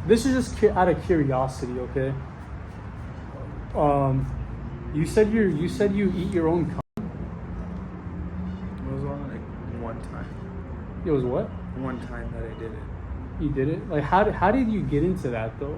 This is just out of curiosity, okay? You said you eat your own cum. It was only like one time. It was what? One time that I did it. You did it? Like how did you get into that though?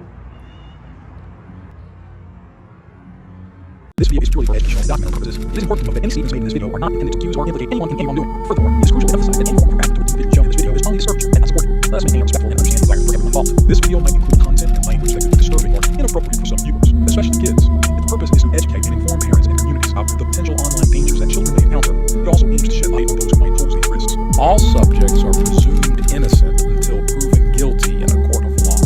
This video is purely for educational and documental purposes. It is important to note that any statements made in this video are not intended to accuse or implicate anyone in any wrongdoing. Furthermore, it is crucial to emphasize that any form of harassment towards the individual shown in this video is on the assertion and not supported. Let us maintain a respectful and understanding desire for everyone involved. This video might include content and language that could be disturbing or inappropriate for some viewers, especially kids. Its purpose is to educate and inform parents and communities about the potential online dangers that children may encounter. It also aims to shed light on those who might pose these risks. All subjects are presumed innocent until proven guilty in a court of law.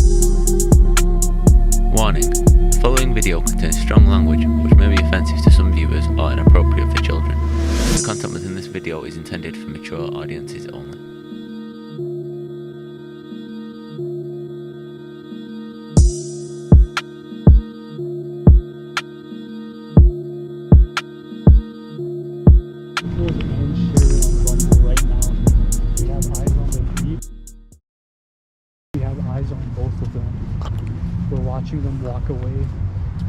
Warning. The following video contains strong language which may be offensive to some viewers or inappropriate for children. The content within this video is intended for mature audiences only. We have eyes on both of them. We're watching them walk away.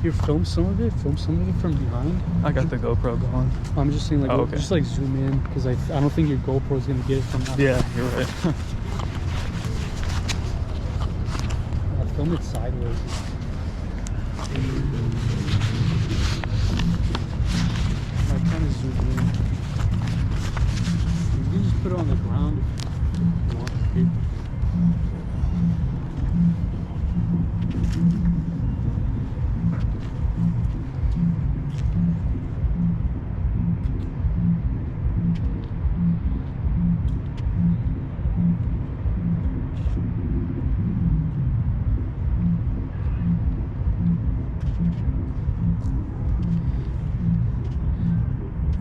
Here, film some of it from behind. I got the GoPro going. I'm just saying, like, okay. just like zoom in, because I don't think your GoPro is gonna get it from that. Yeah, you're right. I'll film it sideways. I kind of zoom in. You can just put it on the ground if you want.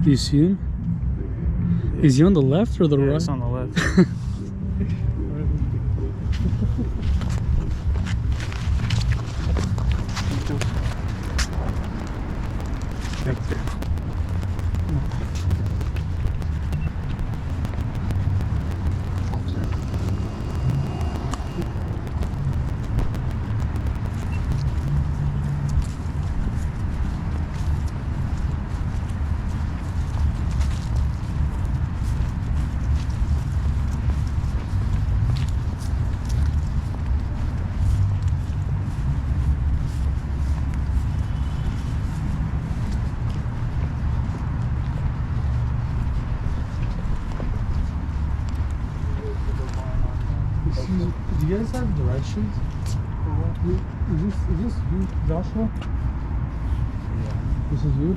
Do you see him? Yeah. Is he on the left or the right? It's on the left. Do you guys have directions? Is this you, Joshua? Yeah. This is you?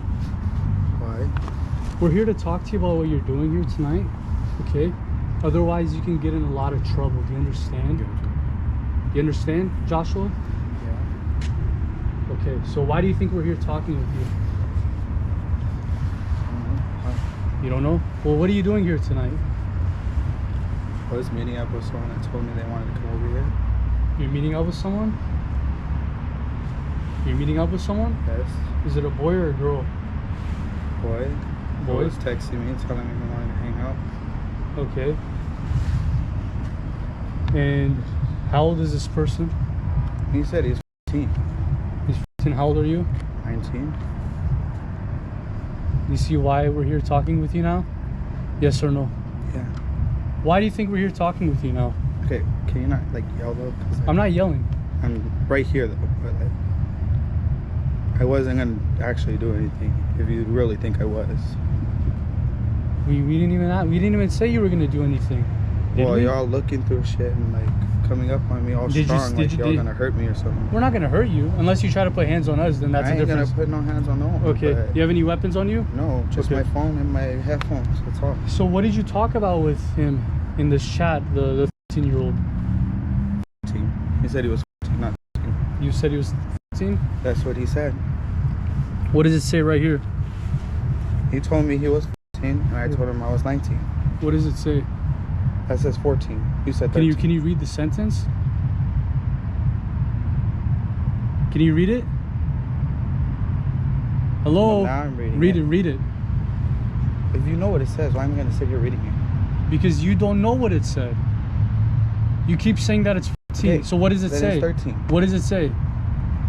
Why? We're here to talk to you about what you're doing here tonight, okay? Otherwise, you can get in a lot of trouble. Do you understand? You understand, Joshua? Yeah. Okay, so why do you think we're here talking with you? You don't know? Well, what are you doing here tonight? I was meeting up with someone that told me they wanted to come over here. You're meeting up with someone? You're meeting up with someone? Yes. Is it a boy or a girl? Boy. Boy? He was texting me, telling me he wanted to hang out. Okay. And how old is this person? He said he's 15. He's 15. How old are you? 19. You see why we're here talking with you now? Yes or no? Yeah. Why do you think we're here talking with you now? Okay, can you not like yell though? Cause, like, I'm not yelling. I'm right here though, but like I wasn't gonna actually do anything if you really think I was. We didn't even say you were gonna do anything. Did Well, we? y'all looking through shit and like coming up on me all strong, like y'all gonna hurt me or something. We're not gonna hurt you unless you try to put hands on us. Then that's I a ain't difference. gonna put no hands on no one. Okay. but You have any weapons on you? No, just Okay. my phone and my headphones. That's all. So what did you talk about with him in this chat? The 15-year-old. 15. He said he was 15, not 15. You said he was 15. That's what he said. What does it say right here? He told me he was 15, and I told him I was 19. What does it say? That says 14. You said 13. Can you read the sentence? Can you read it? Hello? Well, now I'm reading read it. Read it. If you know what it says, why am I going to sit here reading it? Because you don't know what it said. You keep saying that it's Okay, So what does it then say? it's 13. What does it say?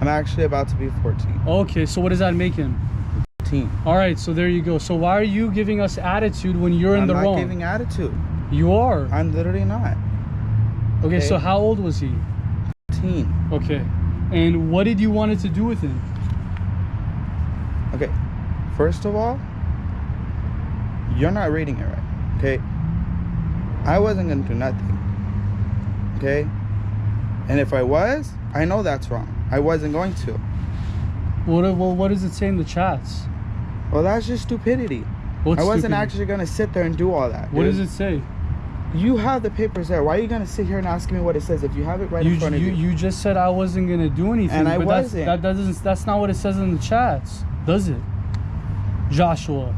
I'm actually about to be 14. Okay, so what does that make him? 15. All right, so there you go. So why are you giving us attitude when you're in the I'm wrong? not giving attitude. You are. I'm literally not. Okay, so how old was he? 15. Okay. And what did you wanted to do with him? Okay, first of all, you're not reading it right. Okay, I wasn't gonna do nothing. Okay, and if I was, I know that's wrong. I wasn't going to. What does it say in the chats? Well, that's just stupidity. What's I wasn't stupid? actually gonna sit there and do all that. What dude. does it say? You have the papers there. Why are you gonna sit here and ask me what it says if you have it right in front of you? You just said I wasn't gonna do anything, And I but wasn't. That's not what it says in the chats, does it? Joshua,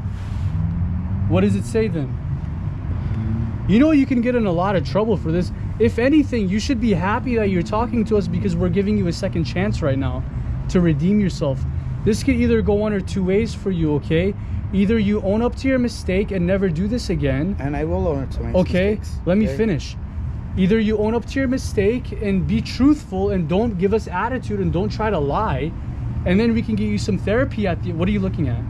what does it say then? You know you can get in a lot of trouble for this. If anything, you should be happy that you're talking to us because we're giving you a second chance right now to redeem yourself. This could either go one or two ways for you, okay? Either you own up to your mistake and never do this again. And I will own it to my Okay, mistakes. let me okay? finish. Either you own up to your mistake and be truthful and don't give us attitude and don't try to lie, and then we can get you some therapy at the... What are you looking at?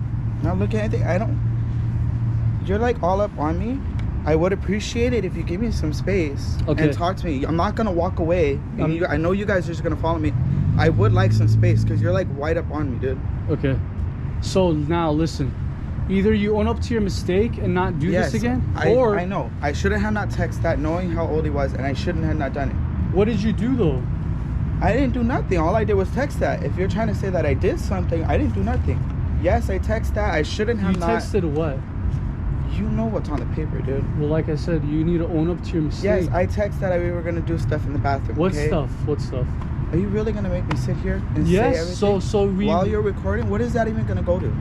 Not looking at anything. I don't. You're like all up on me. I would appreciate it if you give me some space and talk to me. I'm not gonna walk away. And I know you guys are just gonna follow me. I would like some space because you're like right up on me, dude. Okay. So now listen. Either you own up to your mistake and not do this again, or I know I shouldn't have not texted that knowing how old he was, and I shouldn't have not done it. what did you do though? I didn't do nothing. All I did was text that. If you're trying to say that I did something, I didn't do nothing. Yes, I texted that. I shouldn't have You not. texted what? You know what's on the paper, dude. Well, like I said, you need to own up to your mistake. Yes, I texted that we were gonna do stuff in the bathroom. What okay? stuff? What stuff? Are you really gonna make me sit here and say Yes. everything? So we. While you're recording, what is that even gonna go to?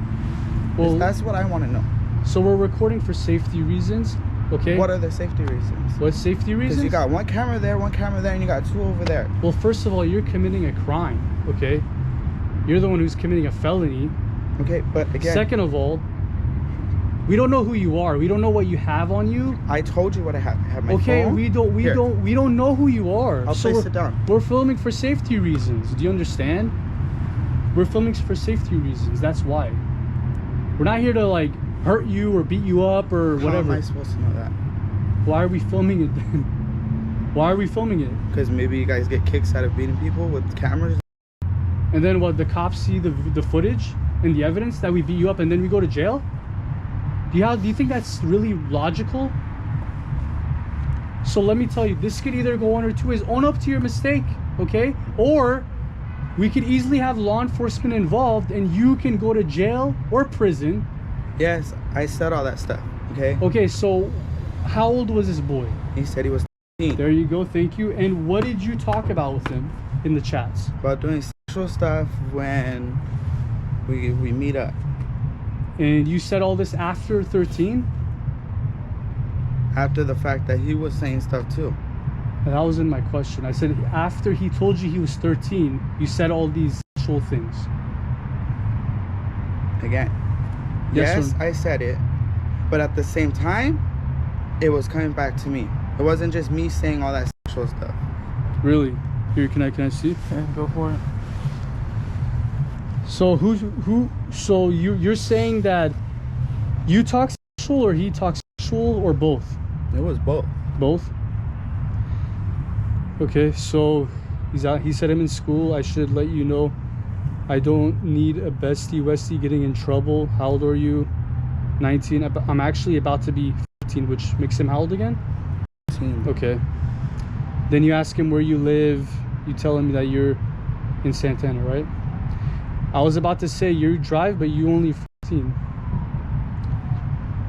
Well, That's what I want to know. so we're recording for safety reasons. Okay. What are the safety reasons? What safety reasons? Because you got one camera there, and you got two over there. Well, first of all, you're committing a crime, okay? You're the one who's committing a felony. Okay, but again, Second of all, we don't know who you are. We don't know what you have on you. I told you what I have. I have my Okay, phone. we don't know who you are. I'll so place it down. We're filming for safety reasons. Do you understand? We're filming for safety reasons. That's why. We're not here to like hurt you or beat you up or How whatever. am I supposed to know that? Why are we filming it then? Why are we filming it? Because maybe you guys get kicks out of beating people with cameras. And then what? The cops see the footage and the evidence that we beat you up, and then we go to jail? Do you think that's really logical? So let me tell you, this could either go one or two ways. Own up to your mistake, okay? Or we could easily have law enforcement involved, and you can go to jail or prison. Yes, I said all that stuff. Okay. Okay, so how old was this boy? He said he was 13. There you go, thank you. And what did you talk about with him in the chats? About doing sexual stuff when we meet up. And you said all this after 13? After the fact that he was saying stuff too. And that wasn't my question. I said after he told you he was 13, you said all these sexual things. Again. Yes, Yes, I said it. But at the same time, it was coming back to me. It wasn't just me saying all that sexual stuff. Really? Here, can I see? Yeah, go for it. So so you're saying that you talk sexual or he talks sexual or both? It was both. Both? Okay, so he said I'm in school. I should let you know I don't need a bestie westie getting in trouble. How old are you? 19. I'm actually about to be 15, which makes him how old again? 15. Okay. Then you ask him where you live. You tell him that you're in Santana, right? I was about to say you drive, but you only 14.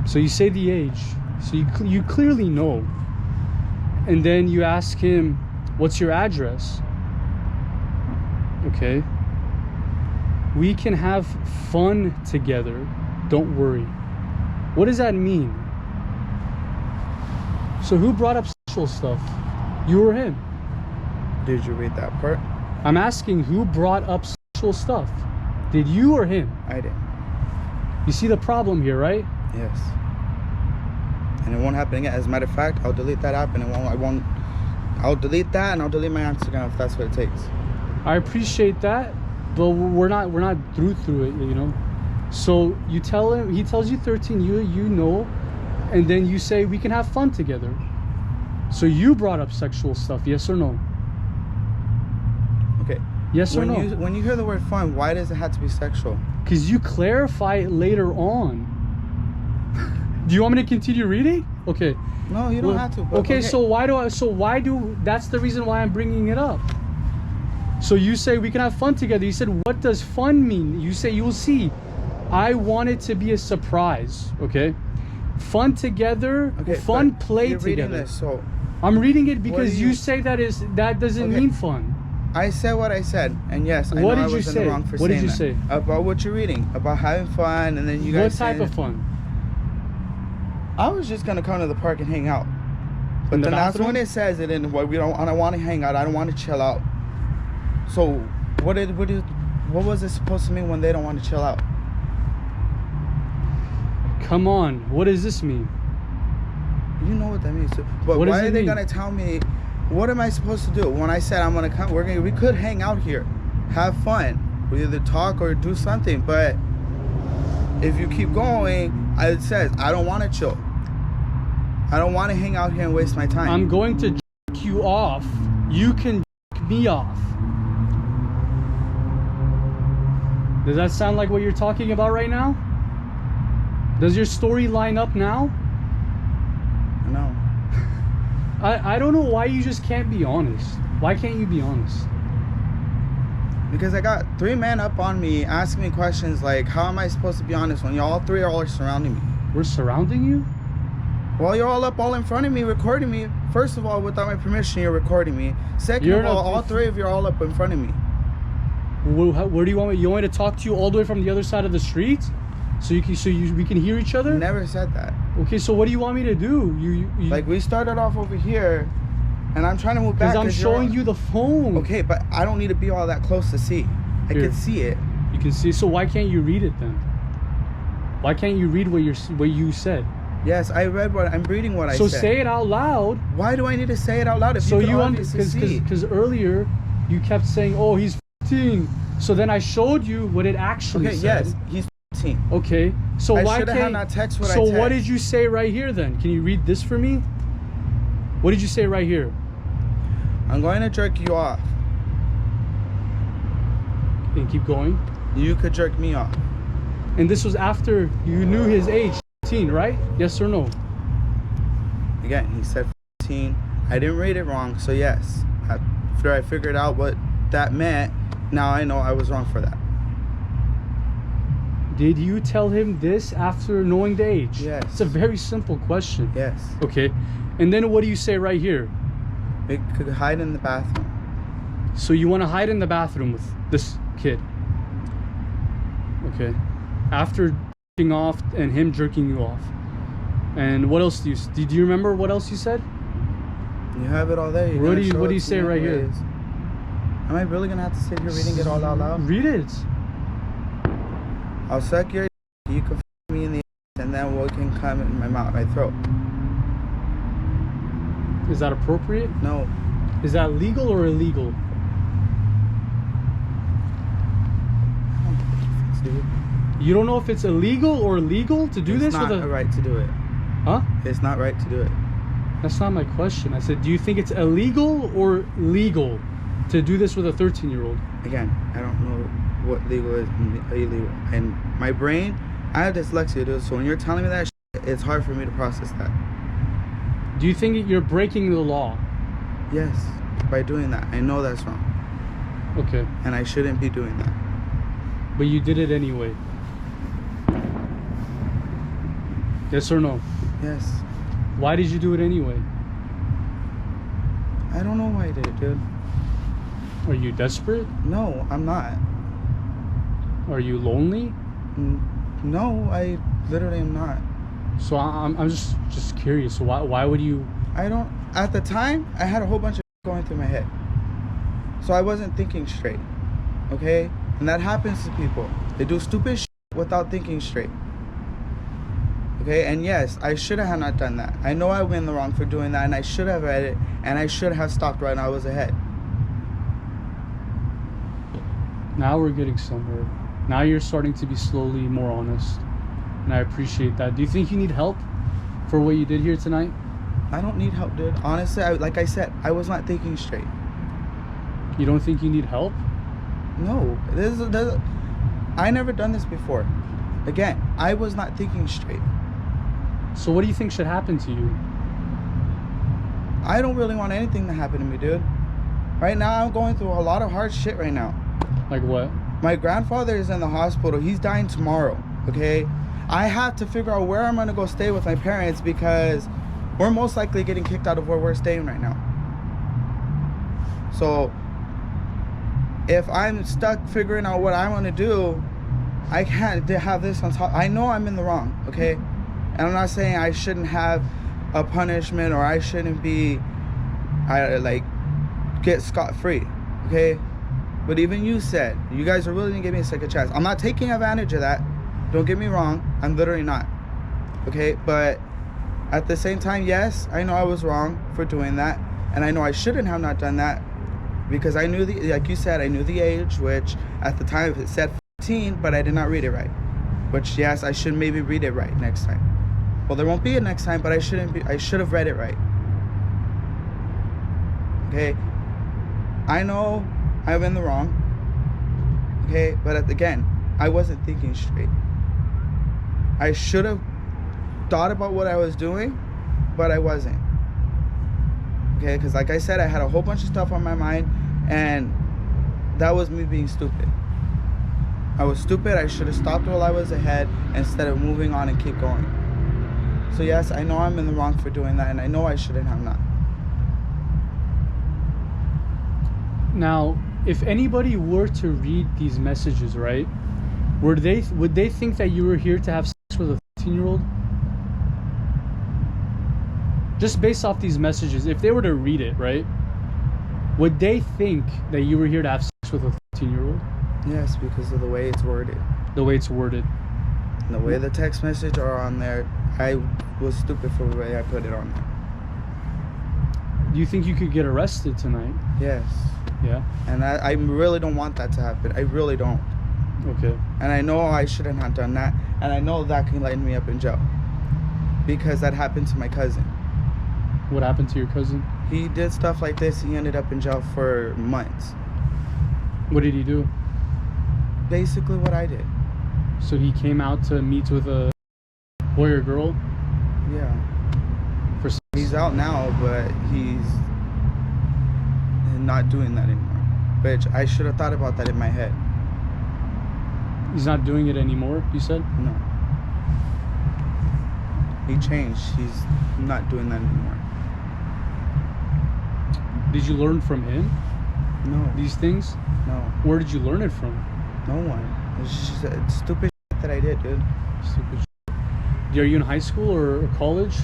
So you say the age. So you clearly know. And then you ask him, what's your address? Okay. We can have fun together. Don't worry. What does that mean? So who brought up sexual stuff? You or him? Did you read that part? I'm asking who brought up sexual stuff? Did you or him? I did. You see the problem here, right? Yes. And it won't happen again. As a matter of fact, I'll delete that app and I won't I'll delete that and I'll delete my Instagram if that's what it takes. I appreciate that, but we're not through it, you know. So you tell him, he tells you 13, you know, and then you say we can have fun together. So you brought up sexual stuff, yes or no? Okay. Yes or no? When you hear the word fun, why does it have to be sexual? Because you clarify it later on. Do you want me to continue reading? Okay. No, you don't have to. But okay, so why do that's the reason why I'm bringing it up. So you say we can have fun together. You said, what does fun mean? You say, you will see. I want it to be a surprise, okay? Fun together, okay, fun play you're together. Reading this, so I'm reading it because you say that doesn't mean fun. I said what I said, and yes, I know I was in the wrong for saying that. What did you say? About what you're reading, about having fun, and then you guys. What type of fun? I was just gonna come to the park and hang out, but then that's when it says it, and I don't want to hang out. I don't want to chill out. So what was it supposed to mean when they don't want to chill out? Come on, what does this mean? You know what that means too. But why are they gonna tell me? What am I supposed to do when I said I'm gonna come? We could hang out here, have fun. We either talk or do something. But if you keep going, it says I don't want to chill. I don't want to hang out here and waste my time. I'm going to jerk you off. You can jerk me off. Does that sound like what you're talking about right now? Does your story line up now? No. I don't know why you just can't be honest. Why can't you be honest? Because I got 3 men up on me asking me questions like, how am I supposed to be honest when y'all 3 are all surrounding me? We're surrounding you? Well, you're all up all in front of me recording me. First of all, without my permission, you're recording me. Second of all 3 of you are all up in front of me. Where do you want me? You want me to talk to you all the way from the other side of the street? We can hear each other? Never said that. Okay, so what do you want me to do? You like, we started off over here, and I'm trying to move back. Because I'm showing you the phone. Okay, but I don't need to be all that close to see. I can see it. You can see. So why can't you read it then? Why can't you read what you said? Yes, I read what I'm reading. What I said. So say it out loud. Why do I need to say it out loud if you can obviously see? Because earlier you kept saying, "Oh, he's 15." So then I showed you what it actually said. Yes, he's 15. Okay, so why can't? Had not text what I so text. what did you say right here then? Can you read this for me? What did you say right here? I'm going to jerk you off. And keep going. You could jerk me off. And this was after you knew his age, 15, right? Yes or no? Again, he said 15. I didn't read it wrong, so yes. After I figured out what that meant, now I know I was wrong for that. Did you tell him this after knowing the age? Yes. It's a very simple question. Yes. Okay. And then what do you say right here? We could hide in the bathroom. So you want to hide in the bathroom with this kid? Okay. After jerking off and him jerking you off. And what else do you remember what else you said? You have it all there. What do you say right here? Am I really gonna have to sit here reading it all out loud? Read it. I'll suck your you can me in the and then what can come in my mouth, my throat. Is that appropriate? No. Is that legal or illegal? You don't know if it's illegal or legal to do this with a... It's not right to do it. Huh? It's not right to do it. That's not my question. I said, do you think it's illegal or legal to do this with a 13-year-old? Again, I don't know what legal is and illegal. And my brain, I have dyslexia, dude. So when you're telling me that shit, it's hard for me to process that. Do you think you're breaking the law? Yes, by doing that. I know that's wrong. Okay. And I shouldn't be doing that. But you did it anyway. Yes or no? Yes. Why did you do it anyway? I don't know why I did it, dude. Are you desperate? No, I'm not. Are you lonely? No, I literally am not. So I'm just curious. So why would you? I don't. At the time, I had a whole bunch of going through my head. So I wasn't thinking straight. Okay? And that happens to people. They do stupid shit without thinking straight. Okay, and yes, I should have not done that. I know I've been in the wrong for doing that, and I should have read it, and I should have stopped right when I was ahead. Now we're getting somewhere. Now you're starting to be slowly more honest, and I appreciate that. Do you think you need help for what you did here tonight? I don't need help, dude. Honestly, like I said, I was not thinking straight. You don't think you need help? No, I never done this before. Again, I was not thinking straight. So what do you think should happen to you? I don't really want anything to happen to me, dude. Right now, I'm going through a lot of hard shit right now. Like what? My grandfather is in the hospital. He's dying tomorrow, okay? I have to figure out where I'm going to go stay with my parents because we're most likely getting kicked out of where we're staying right now. So if I'm stuck figuring out what I want to do, I can't have this on top. I know I'm in the wrong, okay? And I'm not saying I shouldn't have a punishment or I shouldn't be, get scot-free, okay? But even you said, you guys are willing to give me a second chance. I'm not taking advantage of that. Don't get me wrong. I'm literally not, okay? But at the same time, yes, I know I was wrong for doing that. And I know I shouldn't have not done that because I knew like you said, I knew the age, which at the time it said 15, but I did not read it right. Which, yes, I should maybe read it right next time. Well, there won't be a next time, but I should have read it right. Okay? I know I'm in the wrong. Okay? But again, I wasn't thinking straight. I should have thought about what I was doing, but I wasn't. Okay? Because like I said, I had a whole bunch of stuff on my mind, and that was me being stupid. I was stupid. I should have stopped while I was ahead instead of moving on and keep going. So yes, I know I'm in the wrong for doing that, and I know I shouldn't have not. Now, if anybody were to read these messages, right, would they think that you were here to have sex with a 15-year-old? Just based off these messages, if they were to read it, right, would they think that you were here to have sex with a 15-year-old? Yes, because of the way it's worded. The way it's worded. And the way the text message are on there, I was stupid for the way I put it on there. Do you think you could get arrested tonight? Yes. Yeah? And I really don't want that to happen. I really don't. Okay. And I know I shouldn't have done that. And I know that can light me up in jail. Because that happened to my cousin. What happened to your cousin? He did stuff like this. He ended up in jail for months. What did he do? Basically what I did. So he came out to meet with a boy or girl? Yeah. For sex? He's out now, but he's not doing that anymore. Which I should have thought about that in my head. He's not doing it anymore, you said? No. He changed. He's not doing that anymore. Did you learn from him? No. These things? No. Where did you learn it from? No one. It's just stupid shit that I did, dude. Stupid shit. Are you in high school or college?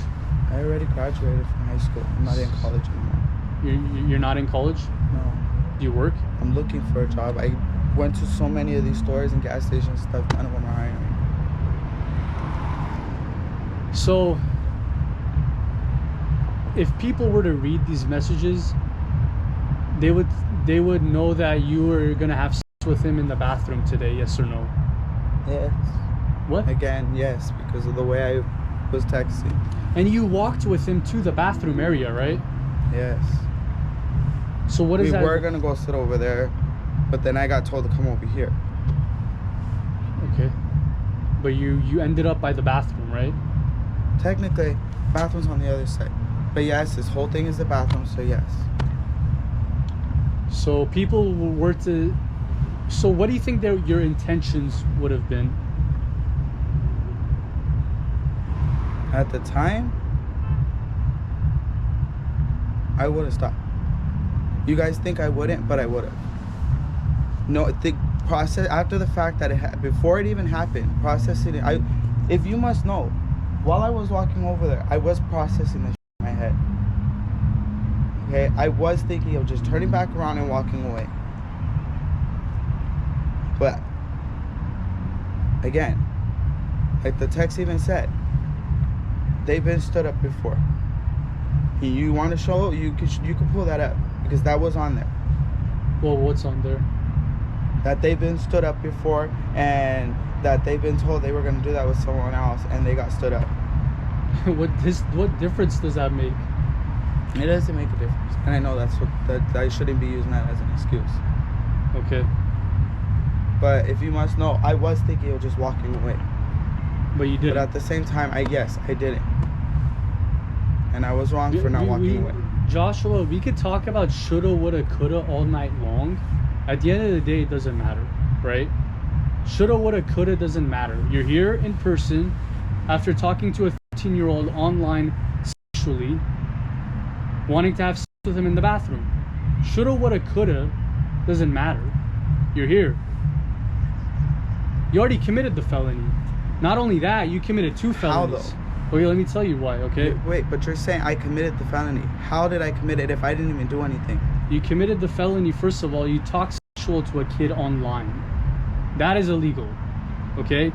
I already graduated from high school. I'm not in college anymore. You're not in college? No. Do you work? I'm looking for a job. I went to so many of these stores and gas stations and stuff. None of them are hiring. So, if people were to read these messages, they would know that you were gonna have sex with him in the bathroom today, yes or no? Yes. What? Again, yes, because of the way I was texting. And you walked with him to the bathroom area, right? Yes. So what is that? We were gonna go sit over there, but then I got told to come over here. Okay. But you ended up by the bathroom, right? Technically, bathroom's on the other side. But yes, this whole thing is the bathroom, so yes. So people were to... So what do you think your intentions would have been? At the time, I would have stopped. You guys think I wouldn't, but I would have. No, the process after the fact that before it even happened, processing it. If you must know, while I was walking over there, I was processing this in my head. Okay, I was thinking of just turning back around and walking away. But again, like the text even said, they've been stood up before. You want to show? You could pull that up because that was on there. Well, what's on there? That they've been stood up before, and that they've been told they were going to do that with someone else, and they got stood up. What difference does that make? It doesn't make a difference, and I know that I shouldn't be using that as an excuse. Okay. But if you must know, I was thinking of just walking away. But you did. But at the same time, I didn't. And I was wrong for not walking away. Joshua, we could talk about shoulda, woulda, coulda all night long. At the end of the day, it doesn't matter, right? Shoulda, woulda, coulda doesn't matter. You're here in person after talking to a 13-year-old online sexually, wanting to have sex with him in the bathroom. Shoulda, woulda, coulda doesn't matter. You're here. You already committed the felony. Not only that, you committed 2 felonies. How though? Okay, let me tell you why, okay? Wait, but you're saying I committed the felony. How did I commit it if I didn't even do anything? You committed the felony, first of all, you talked sexual to a kid online. That is illegal, okay?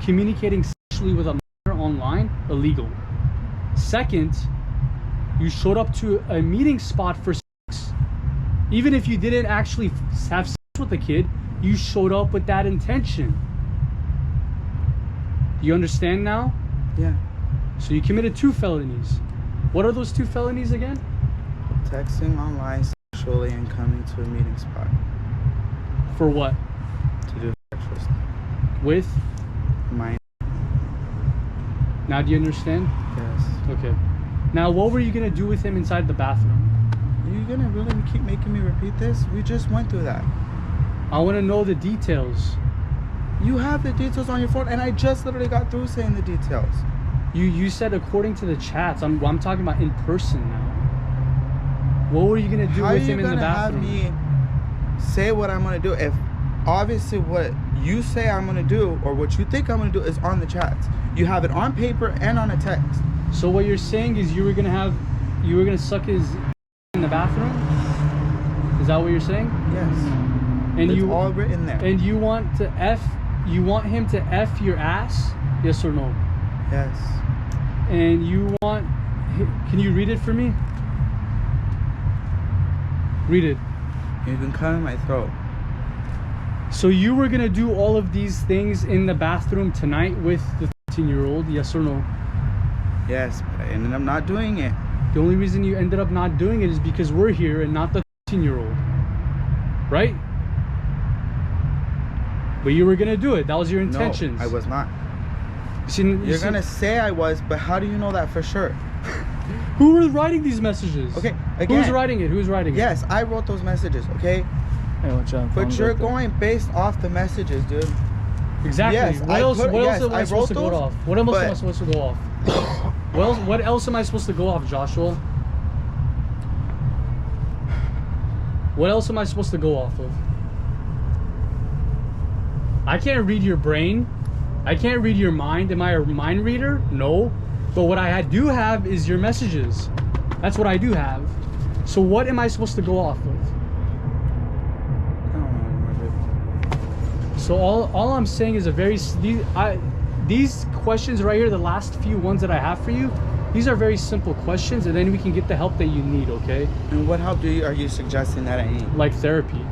Communicating sexually with a minor online, illegal. Second, you showed up to a meeting spot for sex. Even if you didn't actually have sex with the kid, you showed up with that intention. Do you understand now? Yeah. So you committed 2 felonies. What are those 2 felonies again? Texting online sexually and coming to a meeting spot. For what? To do sexual stuff. With? Mine. Now do you understand? Yes. Okay. Now what were you going to do with him inside the bathroom? Are you going to really keep making me repeat this? We just went through that. I want to know the details. You have the details on your phone, and I just literally got through saying the details. You said according to the chats. I'm talking about in person now. What were you gonna do with him in the bathroom? How are you gonna have me say what I'm gonna do if obviously what you say I'm gonna do or what you think I'm gonna do is on the chats? You have it on paper and on a text. So what you're saying is you were gonna suck his in the bathroom? Is that what you're saying? Yes. And it's all written there. And you want him to F your ass? Yes or no? Yes. And you want... Can you read it for me? Read it. You can cut in my throat. So you were going to do all of these things in the bathroom tonight with the 13-year-old? Yes or no? Yes, but I ended up not doing it. The only reason you ended up not doing it is because we're here and not the 13-year-old. Right? But you were gonna do it. That was your intentions. No, I was not. You're gonna say I was, but how do you know that for sure? Who was writing these messages? Okay, again. Who's writing it? Who's writing it? Yes, I wrote those messages, okay? Hey, watch out. But you're going based off the messages, dude. Exactly. Yes, what else am I supposed to those, go off? What else am I supposed to go off? What else am I supposed to go off, Joshua? What else am I supposed to go off of? I can't read your brain. I can't read your mind. Am I a mind reader? No. But what I do have is your messages. That's what I do have. So what am I supposed to go off of? So all I'm saying is these questions right here, the last few ones that I have for you, these are very simple questions, and then we can get the help that you need, okay? And what help are you suggesting that I need? Like therapy,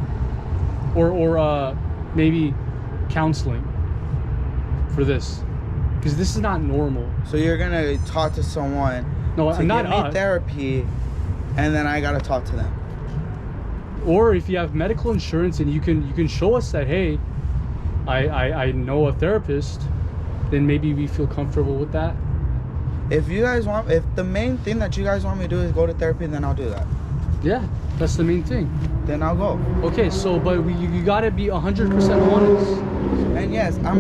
or maybe counseling for this, because this is not normal. So you're gonna talk to someone to not give me therapy, and then I gotta talk to them. Or if you have medical insurance and you can show us that, hey, I know a therapist, then maybe we feel comfortable with that. If the main thing that you guys want me to do is go to therapy, then I'll do that. Yeah, that's the main thing. Then I'll go. Okay, so but you gotta be 100% honest. And yes, I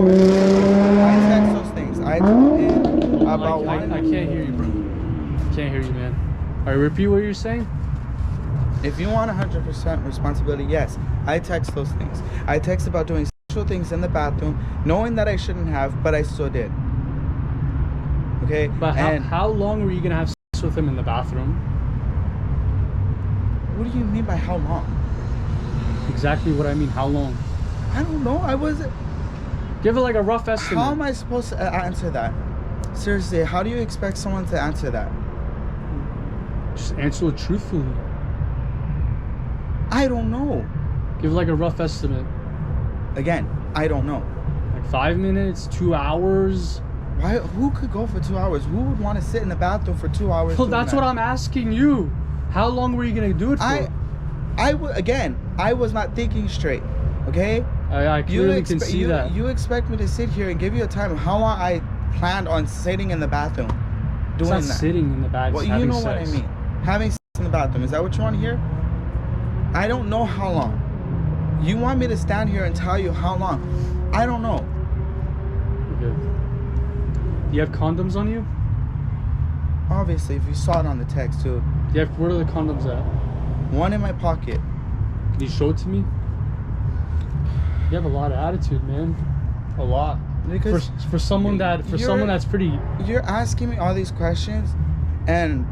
text those things. I told him about I can't hear you, bro. Can't hear you, man. All right, repeat what you're saying. If you want 100% responsibility, yes, I text those things. I text about doing sexual things in the bathroom, knowing that I shouldn't have, but I still did. Okay? But how long were you gonna have sex with him in the bathroom? What do you mean by how long? Exactly what I mean. How long? I don't know. Give it like a rough estimate. How am I supposed to answer that? Seriously, how do you expect someone to answer that? Just answer it truthfully. I don't know. Give like a rough estimate. Again, I don't know. Like 5 minutes, 2 hours. Why? Who could go for 2 hours? Who would want to sit in the bathroom for 2 hours? Well, that's what I'm asking you. How long were you gonna do it for? I was not thinking straight. Okay. I clearly can see that. You expect me to sit here and give you a time of how long I planned on sitting in the bathroom doing it's not that. sitting in the bathroom. Well, you know what I mean. Having sex in the bathroom. Is that what you want to hear? I don't know how long. You want me to stand here and tell you how long? I don't know. Okay. Do you have condoms on you? Obviously, if you saw it on the text too. Where are the condoms at? One in my pocket. Can you show it to me? You have a lot of attitude, man. A lot. Because for someone that's pretty. You're asking me all these questions, and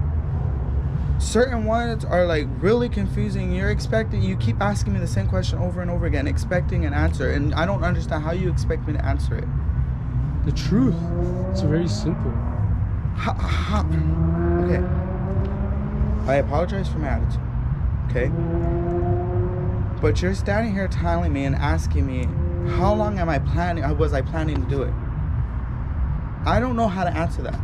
certain ones are like really confusing. You keep asking me the same question over and over again, expecting an answer, and I don't understand how you expect me to answer it. The truth. It's very simple. Okay. I apologize for my attitude. Okay. But you're standing here telling me and asking me, how long was I planning to do it? I don't know how to answer that.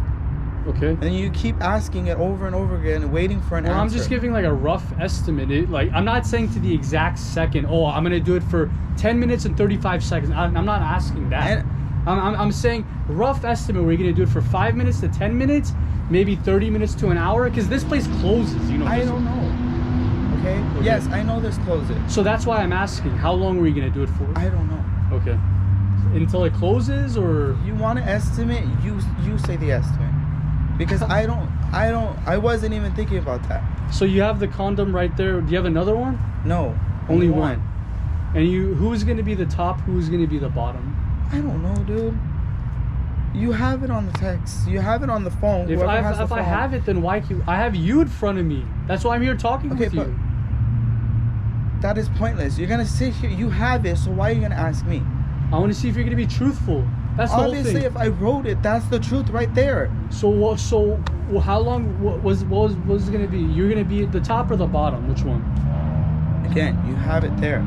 Okay. And you keep asking it over and over again and waiting for an answer. I'm just giving like a rough estimate. I'm not saying to the exact second, I'm going to do it for 10 minutes and 35 seconds. I'm not asking that. I'm saying rough estimate. We're going to do it for 5 minutes to 10 minutes, maybe 30 minutes to an hour, because this place closes, you know. I don't know. Okay? Yes, I know this closes. So that's why I'm asking, how long were you going to do it for? I don't know. Okay. Until it closes, or? You want to estimate? You say the estimate. Because I wasn't even thinking about that. So you have the condom right there. Do you have another one? No. Only one. And who's going to be the top? Who's going to be the bottom? I don't know, dude. You have it on the text. You have it on the phone. If I have it, then why? I have you in front of me. That's why I'm here talking with you. That is pointless. You're gonna sit here. You have it, so why are you gonna ask me? I want to see if you're gonna be truthful. That's the obviously whole thing. If I wrote it, that's the truth right there. So how long was it gonna be? You're gonna be at the top or the bottom? Which one? Again, you have it there.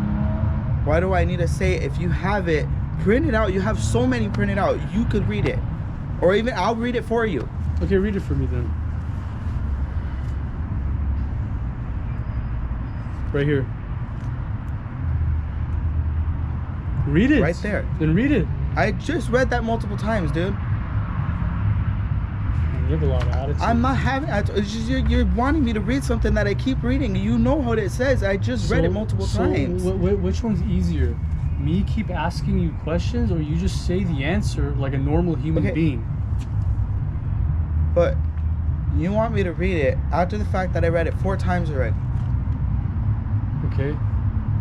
Why do I need to say it? If you have it printed out? You have so many printed out. You could read it, or even I'll read it for you. Okay, read it for me then. Right here. Read it. Right there. Then read it. I just read that multiple times, dude. You have a lot of attitude. I'm not having. It's just you're wanting me to read something that I keep reading. You know what it says. I just read it multiple times. Which one's easier? Me keep asking you questions, or you just say the answer like a normal human being? But you want me to read it after the fact that I read it 4 times already. Okay.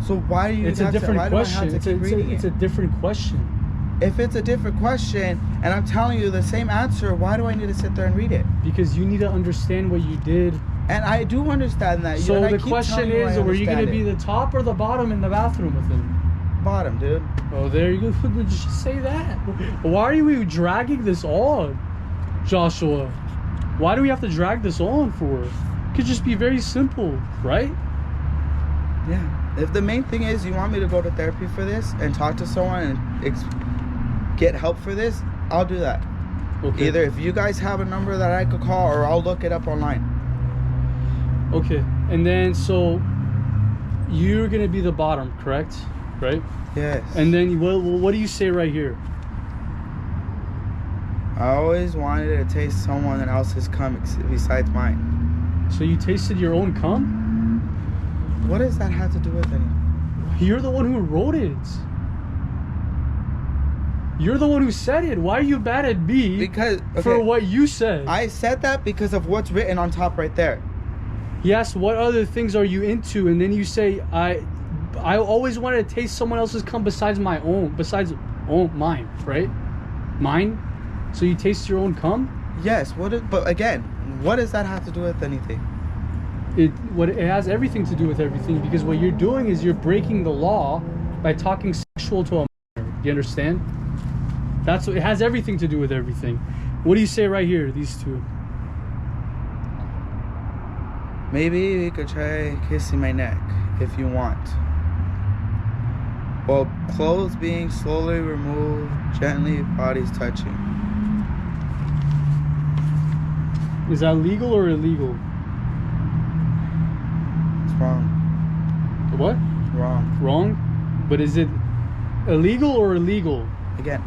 So why do you? It's a different question. It's a different question. If it's a different question and I'm telling you the same answer, why do I need to sit there and read it? Because you need to understand what you did. And I do understand that. So the question is, were you going to be the top or the bottom in the bathroom with him? Bottom, dude. Oh, there you go. Just say that. Why are we dragging this on, Joshua? Why do we have to drag this on for? It could just be very simple, right? Yeah. If the main thing is you want me to go to therapy for this and talk to someone and get help for this, I'll do that. Okay. Either if you guys have a number that I could call, or I'll look it up online. Okay. And then, so you're going to be the bottom, correct? Right? Yes. And then what do you say right here? I always wanted to taste someone else's cum besides mine. So you tasted your own cum? What does that have to do with anything? You're the one who wrote it. You're the one who said it. Why are you mad at me for what you said? I said that because of what's written on top right there. Yes, what other things are you into? And then you say, I always wanted to taste someone else's cum besides mine, right? Mine? So you taste your own cum? Yes, but again, what does that have to do with anything? It has everything to do with everything, because what you're doing is you're breaking the law by talking sexual to a minor. Do you understand? That's what it has everything to do with everything. What do you say right here, these two? Maybe you could try kissing my neck if you want. While clothes being slowly removed, gently bodies touching. Is that legal or illegal? It's wrong. What? Wrong. Wrong? But is it illegal or illegal? Again,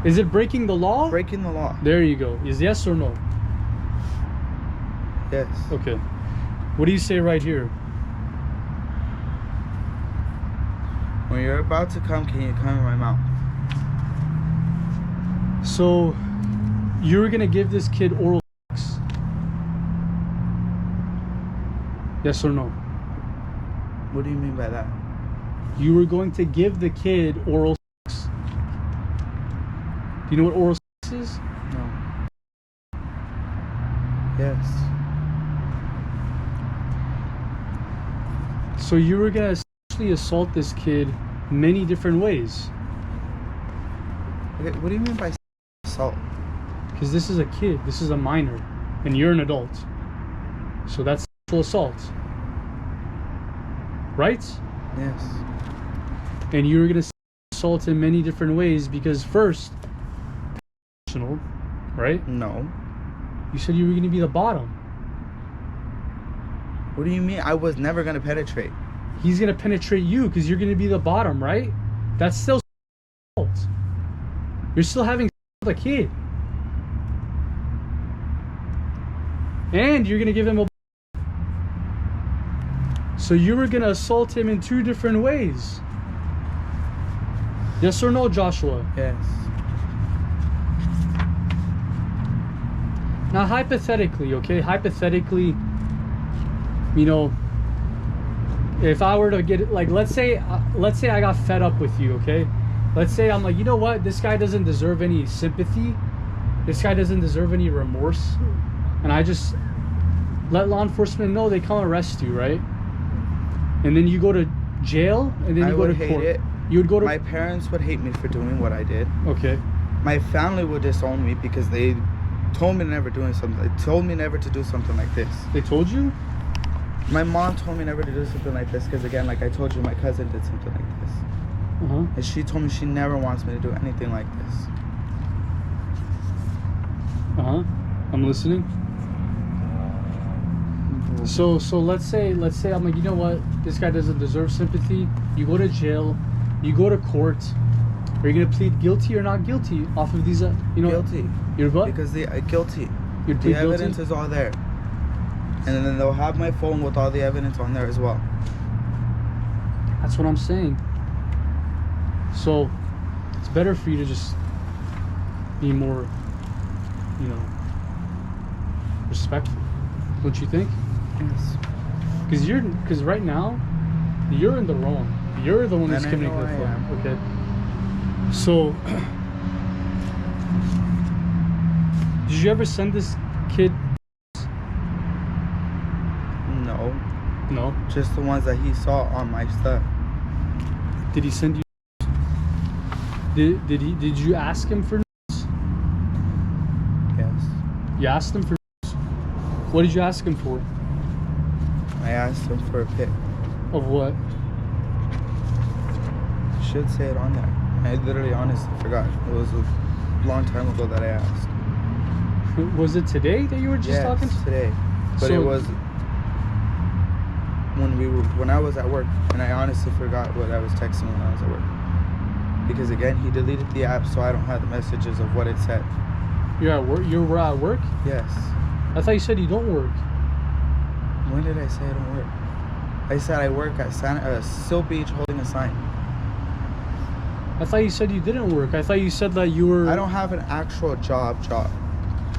Is it breaking the law? breaking the law. There you go. Is yes or no? Yes. Okay. What do you say right here? When you're about to come, can you come in my mouth? So, you're gonna give this kid oral sex? Yes or no? What do you mean by that? You were going to give the kid oral sex. Do you know what oral sex is? No. Yes. So you were gonna essentially assault this kid many different ways. Okay, what do you mean by assault? Because this is a kid, this is a minor, and you're an adult. So that's sexual assault. Right? Yes. And you were gonna assault in many different ways because first, right? No. You said you were gonna be the bottom. What do you mean? I was never gonna penetrate. He's gonna penetrate you because you're gonna be the bottom, right? That's still assault. You're still having sex with a kid. And you're gonna give him a. So you were gonna assault him in two different ways. Yes or no, Joshua? Yes. Now hypothetically, okay? Hypothetically, you know, if I were to get, like, let's say I got fed up with you, okay? Let's say I'm like, you know what? This guy doesn't deserve any sympathy. This guy doesn't deserve any remorse. And I just let law enforcement know, they come arrest you, right? And then you go to jail, and then you go to court. It. You would go to. My parents would hate me for doing what I did. Okay. My family would disown me because they told me never doing something. They told me never to do something like this. They told you? My mom told me never to do something like this because, again, like I told you, my cousin did something like this. Uh-huh. And she told me she never wants me to do anything like this. Uh-huh. I'm listening. So let's say I'm like, you know what? This guy doesn't deserve sympathy. You go to jail. You go to court. Are you gonna plead guilty or not guilty off of these? Guilty. You're what? Because they guilty. You'd The plead guilty? evidence is all there. And then they'll have my phone with all the evidence on there as well. That's what I'm saying. So it's better for you to just be more, respectful. Don't you think? Yes. Because right now, you're in the wrong. You're the one who's And I committing know the I crime. am. Okay. So, did you ever send this kid? No. No. Just the ones that he saw on my stuff. Did he send you? Did you ask him for? Yes. You asked him for. What did you ask him for? I asked him for a pic. Of what? Should say it on there. I literally honestly forgot. It was a long time ago that I asked. Was it today that you were just talking? Today. But So- it was when I was at work, and I honestly forgot what I was texting when I was at work. Because again, he deleted the app, so I don't have the messages of what it said. You're at work. You were at work. Yes. I thought you said you don't work. When did I say I don't work? I said I work at Seal Beach holding a sign. I thought you said you didn't work. I thought you said that you were. I don't have an actual job.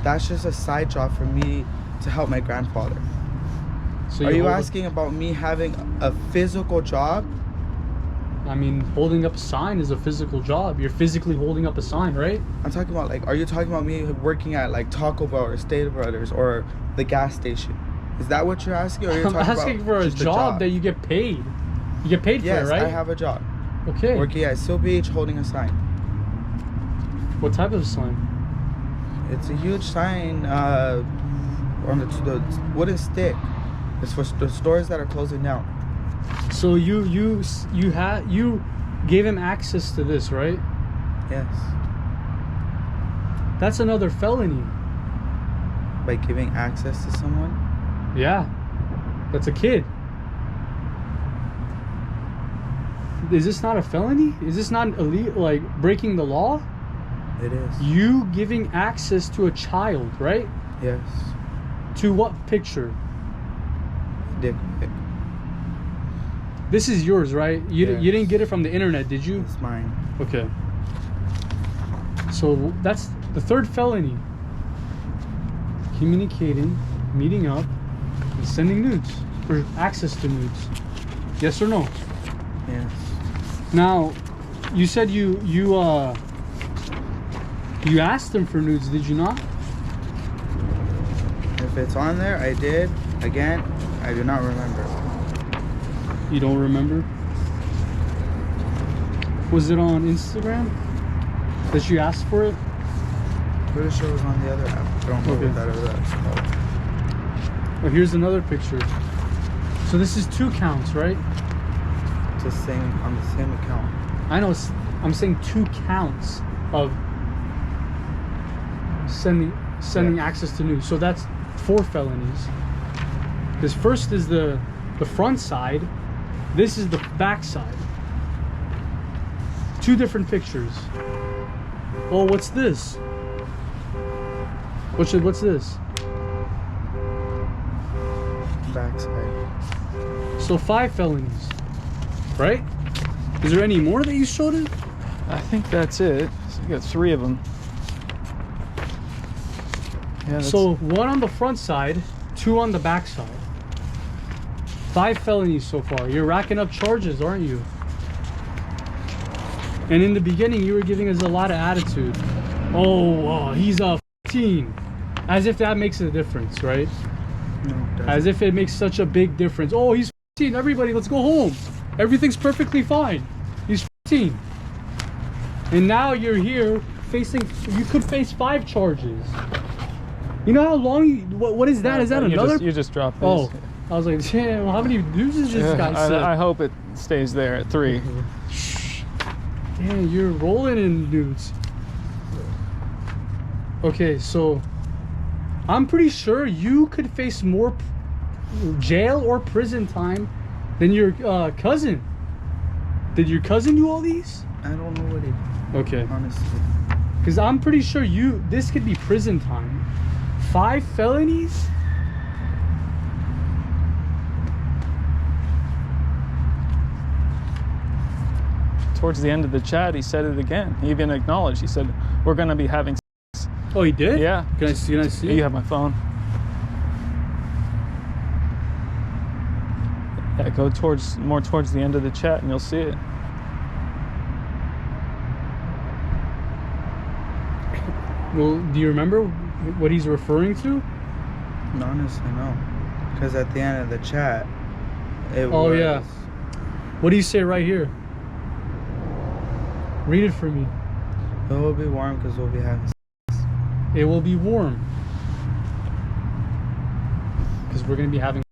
That's just a side job for me to help my grandfather. So Are you hold asking about me having a physical job? I mean, holding up a sign is a physical job. You're physically holding up a sign, right? I'm talking about, like, are you talking about me working at, like, Taco Bell or State Brothers or the gas station? Is that what you're asking? Or are you I'm talking asking about for a just job that you get paid. You get paid Yes, for it, right? I have a job. Okay. Working at Seal Beach holding a sign. What type of sign? It's a huge sign on the wooden stick. It's for the stores that are closing down. So you gave him access to this, right? Yes. That's another felony. By giving access to someone? Yeah. That's a kid. Is this not a felony? Is this not illegal, like breaking the law? It is. You giving access to a child, right? Yes. To what picture? Dick pic. This is yours, right? You Yes. you didn't get it from the internet, did you? It's mine. Okay. So that's the third felony. Communicating, meeting up, and sending nudes or access to nudes. Yes or no? Yes. Now, you said you asked him for nudes, did you not? If it's on there, I did. Again, I do not remember. You don't remember? Was it on Instagram that you asked for it? Pretty sure it was on the other app. I don't know Okay. what that other app's called. Oh, here's another picture. So this is 2 counts, right? It's the same on the same account. I know. I'm saying 2 counts of sending Yeah. access to nudes. So that's 4 felonies. This first is the front side. This is the back side. 2 different pictures. Oh, what's this? What's this? Backside. So 5 felonies, right? Is there any more that you showed it? I think that's it. So you got 3 of them. Yeah, that's, So 1 on the front side, 2 on the back side. 5 felonies so far. You're racking up charges, aren't you? And in the beginning, you were giving us a lot of attitude. Oh, he's a 15. As if that makes a difference, right? No, it doesn't. As if it makes such a big difference. Oh, he's 15. Everybody, let's go home. Everything's perfectly fine. He's 15. And now you're here facing, you could face 5 charges. You know how long you, what is that? Is that another? You just dropped this. Oh, I was like, damn, how many dudes is this guy said? I hope it stays there at 3. Damn, you're rolling in dudes. Okay, so I'm pretty sure you could face more jail or prison time than your cousin. Did your cousin do all these? I don't know what it. Okay. Honestly. Because I'm pretty sure this could be prison time. 5 felonies? Towards the end of the chat, he said it again. He even acknowledged. He said, "We're going to be having sex." Oh, he did? Yeah. Can I see? You have my phone. Yeah, go more towards the end of the chat, and you'll see it. Well, do you remember what he's referring to? Honestly, no. Because at the end of the chat, it Oh, was. yeah. What do you say right here? Read it for me. It will be warm because we'll be having. It will be warm. Because we're going to be having.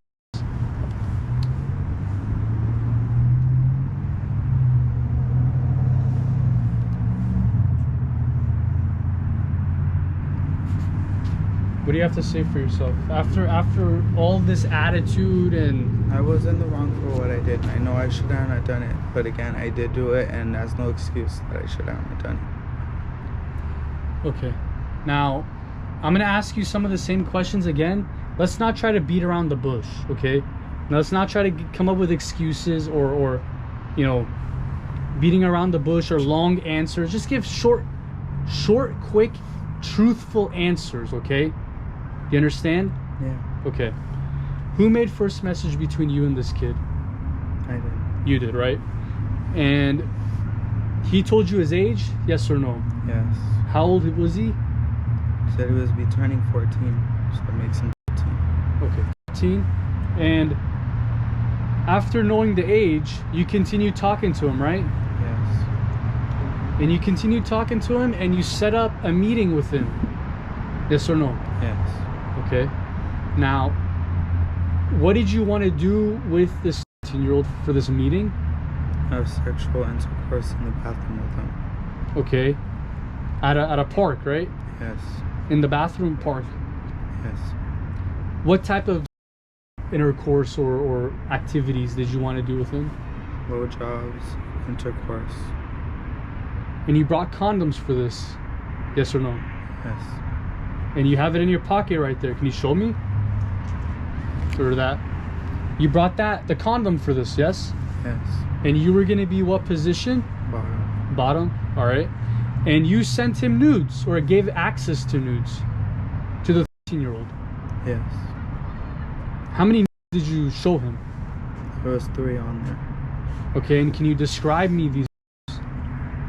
What do you have to say for yourself? After all this attitude and... I was in the wrong for what I did. I know I should have not done it. But again, I did do it, and that's no excuse that I should have not done it. Okay. Now, I'm going to ask you some of the same questions again. Let's not try to beat around the bush, okay? Now, let's not try to come up with excuses or you know, beating around the bush or long answers. Just give short, quick, truthful answers, okay? You understand? Yeah, Okay. Who made first message between you and this kid? I did. You did, right? And he told you his age? Yes or no? Yes. How old was he? Said he was be turning 14, so that makes him 15. Okay, 15. And after knowing the age, you continued talking to him, right? Yes. And you continued talking to him and you set up a meeting with him. Yes or no? Yes. Okay. Now, what did you want to do with this 13-year-old for this meeting? Have sexual intercourse in the bathroom with him. Okay. At a park, right? Yes. In the bathroom park. Yes. What type of intercourse or activities did you want to do with him? Blowjobs, intercourse. And you brought condoms for this? Yes or no? Yes. And you have it in your pocket right there. Can you show me? Or that? You brought the condom for this, yes? Yes. And you were gonna be what position? Bottom. Bottom, all right. And you sent him nudes or gave access to nudes to the 13-year-old. Yes. How many nudes did you show him? There was 3 on there. Okay, and can you describe me these?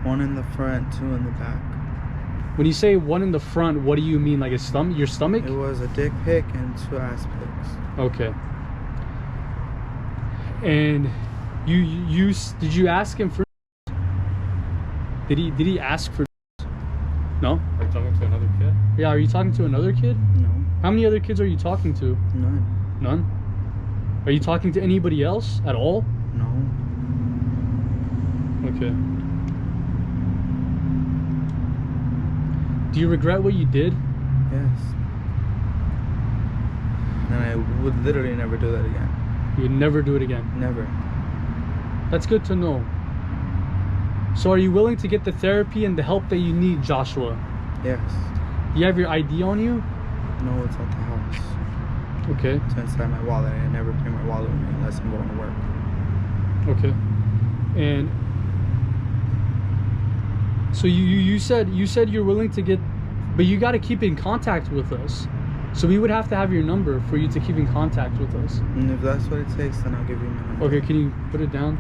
1 in the front, 2 in the back. When you say 1 in the front, what do you mean? Like your stomach? It was a dick pic and 2 ass pics. Okay. And did you ask him for? Did he ask for? No. Are you talking to another kid? Yeah. Are you talking to another kid? No. How many other kids are you talking to? None. None. Are you talking to anybody else at all? No. Okay. Do you regret what you did? Yes. And I would literally never do that again. You would never do it again. Never. That's good to know. So are you willing to get the therapy and the help that you need, Joshua? Yes. You have your ID on you? No, it's at the house. Okay. It's inside my wallet. I never bring my wallet with me unless I'm going to work. Okay. And so you said you're willing to get, but you got to keep in contact with us. So we would have to have your number for you to keep in contact with us. And if that's what it takes, then I'll give you my number. Okay, can you put it down?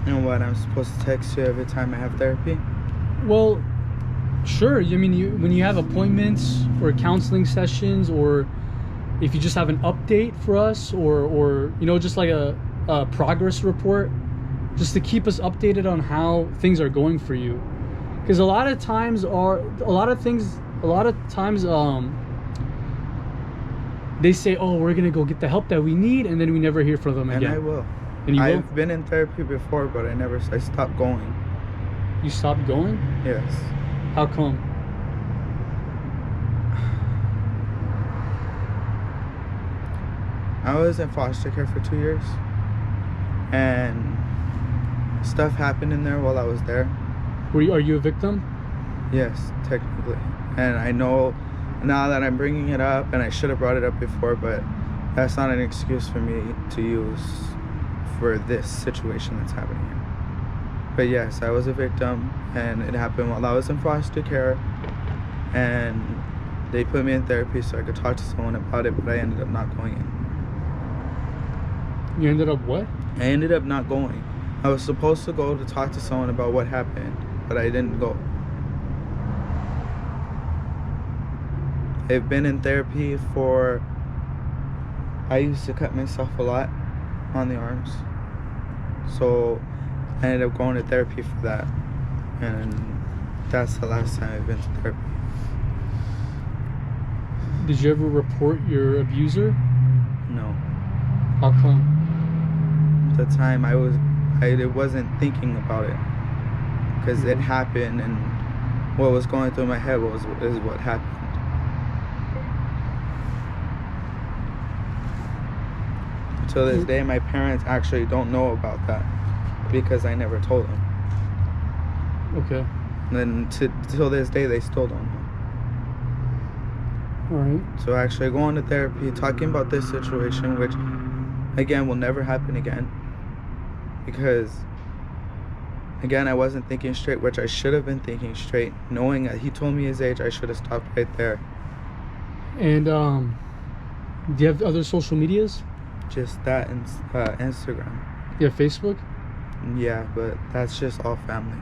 And what, I'm supposed to text you every time I have therapy? Well, sure. I mean, when you have appointments or counseling sessions, or if you just have an update for us, or just like a progress report, just to keep us updated on how things are going for you. Because a lot of times they say, oh, we're gonna go get the help that we need, and then we never hear from them again. And I will. And you will? I've been in therapy before, but I stopped going. You stopped going? Yes. How come? I was in foster care for 2 years, and stuff happened in there while I was there. Are you a victim? Yes, technically. And I know now that I'm bringing it up, and I should have brought it up before, but that's not an excuse for me to use for this situation that's happening here. But yes, I was a victim, and it happened while I was in foster care, and they put me in therapy so I could talk to someone about it, but I ended up not going in. You ended up what? I ended up not going. I was supposed to go to talk to someone about what happened, but I didn't go. I've been in therapy I used to cut myself a lot on the arms. So I ended up going to therapy for that. And that's the last time I've been to therapy. Did you ever report your abuser? No. How come? At the time I wasn't thinking about it. Because it happened, and what was going through my head is what happened. To this day, my parents actually don't know about that because I never told them. Okay. And then till this day, they still don't know. All right. So actually going to therapy, talking about this situation, which again will never happen again, because again I wasn't thinking straight, which I should have been thinking straight. Knowing that he told me his age, I should have stopped right there. And do you have other social medias? Just that and Instagram. You have Facebook? Yeah, but that's just all family.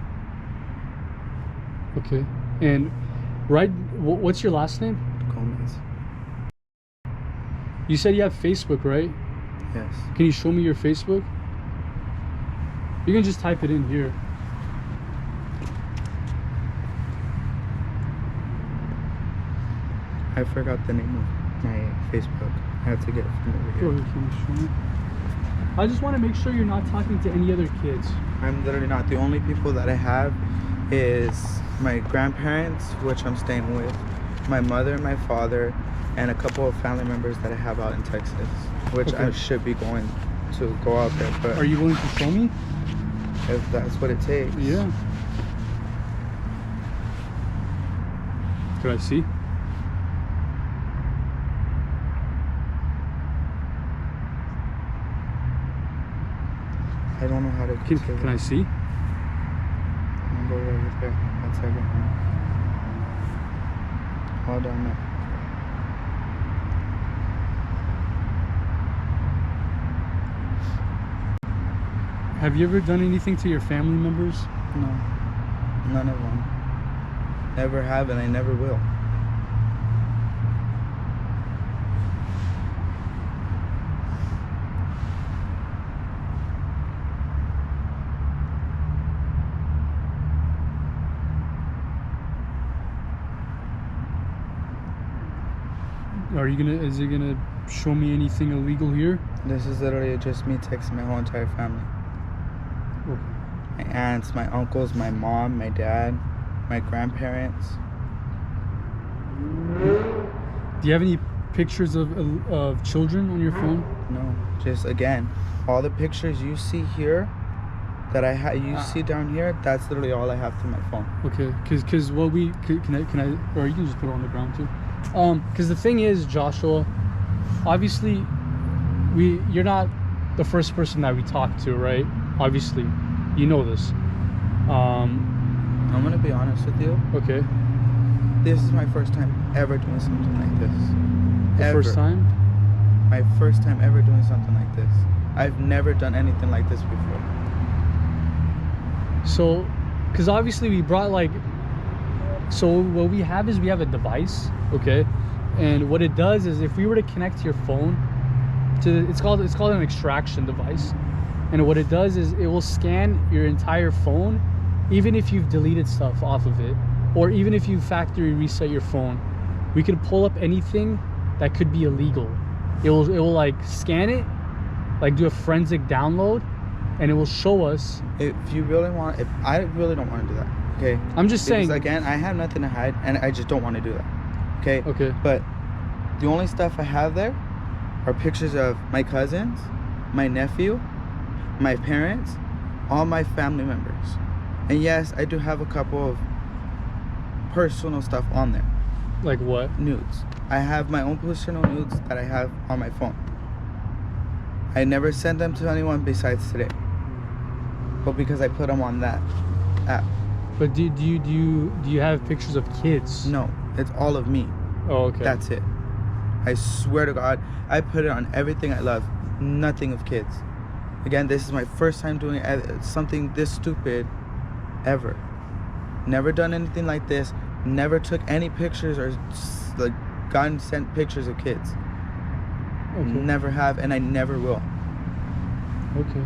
Okay. And what's your last name? Gomez. You said you have Facebook, right? Yes. Can you show me your Facebook? You can just type it in here. I forgot the name of my Facebook. I have to get it from over Go here. ahead, can you show me? I just want to make sure you're not talking to any other kids. I'm literally not. The only people that I have is my grandparents, which I'm staying with, my mother and my father, and a couple of family members that I have out in Texas, which I should be going to go out there. But Are you willing to show me? if that's what it takes. Yeah. Could I see? I don't know how to. Can I see? I'm going right there. 1 second. Hold on now. Have you ever done anything to your family members? No, none of them. Never have, and I never will. Is it gonna show me anything illegal here? This is literally just me texting my whole entire family. Okay. My aunts, my uncles, my mom, my dad, my grandparents. Do you have any pictures of children on your phone? No, just again, all the pictures you see here, that you see down here, that's literally all I have to my phone. Okay, because what can I, or you can just put it on the ground too. Because the thing is, Joshua, obviously, you're not the first person that we talk to, right? Obviously, you know this. I'm gonna be honest with you. Okay. This is my first time ever doing something like this. The first time? My first time ever doing something like this. I've never done anything like this before. So, because obviously we brought so what we have is we have a device, okay? And what it does is if we were to connect your phone it's called an extraction device. And what it does is it will scan your entire phone, even if you've deleted stuff off of it, or even if you factory reset your phone. We could pull up anything that could be illegal. It will like scan it, like do a forensic download, and it will show us. If you really want, I really don't want to do that. Okay. I'm just saying. Again, I have nothing to hide, and I just don't want to do that. Okay. Okay. But the only stuff I have there are pictures of my cousins, my nephew, my parents, all my family members, and yes, I do have a couple of personal stuff on there. Like what? Nudes. I have my own personal nudes that I have on my phone. I never sent them to anyone besides today, but because I put them on that app. But do you have pictures of kids? No, it's all of me. Oh, okay. That's it. I swear to God, I put it on everything I love. Nothing of kids. Again, this is my first time doing something this stupid ever. Never done anything like this. Never took any pictures or like gotten sent pictures of kids. Okay. Never have, and I never will. Okay.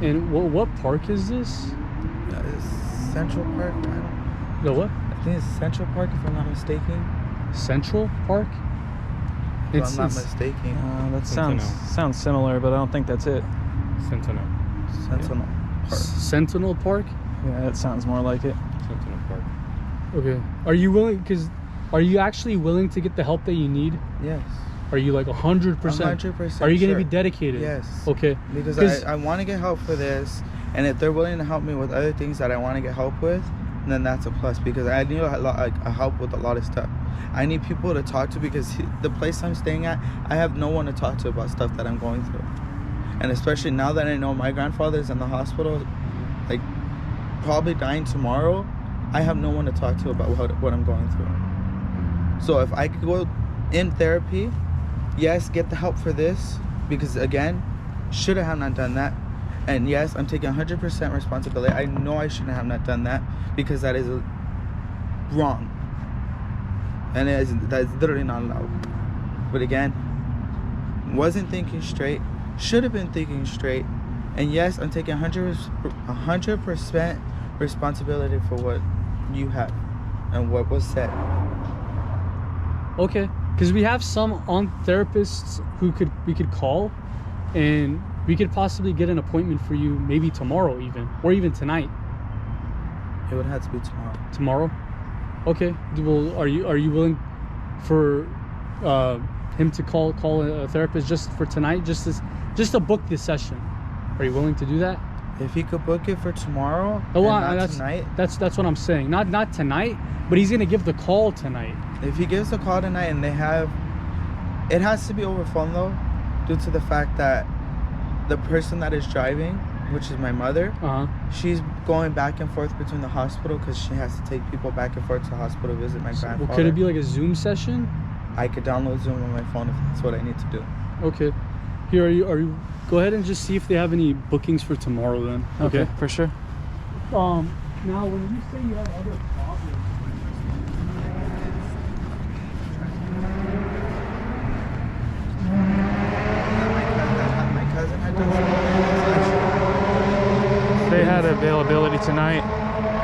And what park is this? Central Park. I don't. The what? I think it's Central Park, if I'm not mistaken. Central Park? If I'm not mistaken. That sounds similar, but I don't think that's it. Sentinel. Sentinel Park. Sentinel Park? Yeah, that sounds more like it. Sentinel Park. Okay. Are you actually willing to get the help that you need? Yes. Are you like 100%? 100%. Are you going to be dedicated? Yes. Okay. Because I want to get help for this, and if they're willing to help me with other things that I want to get help with, then that's a plus, because I need a help with a lot of stuff. I need people to talk to, because the place I'm staying at, I have no one to talk to about stuff that I'm going through. And especially now that I know my grandfather's in the hospital, like probably dying tomorrow, I have no one to talk to about what I'm going through. So if I could go in therapy, yes, get the help for this, because again, should have not done that. And yes, I'm taking 100% responsibility. I know I shouldn't have not done that because that is wrong. And that is literally not allowed. But again, wasn't thinking straight. Should have been thinking straight. And yes, I'm taking 100% responsibility for what you have and what was said. Okay, because we have some therapists who we could call, and we could possibly get an appointment for you maybe tomorrow even, or even tonight. It would have to be tomorrow. Tomorrow? Okay. Well, are you willing for him to call a therapist just for tonight, just to book this session? Are you willing to do that? If he could book it for tomorrow, tonight. That's what I'm saying. Not tonight, but he's gonna give the call tonight. If he gives the call tonight and it has to be over phone though, due to the fact that the person that is driving, which is my mother, she's going back and forth between the hospital because she has to take people back and forth to the hospital to visit my grandfather. Well, could it be like a Zoom session? I could download Zoom on my phone if that's what I need to do. Okay. Here, are you? Go ahead and just see if they have any bookings for tomorrow then. Okay, for sure. Now, when you say you have other problems, my cousin had done They had availability tonight.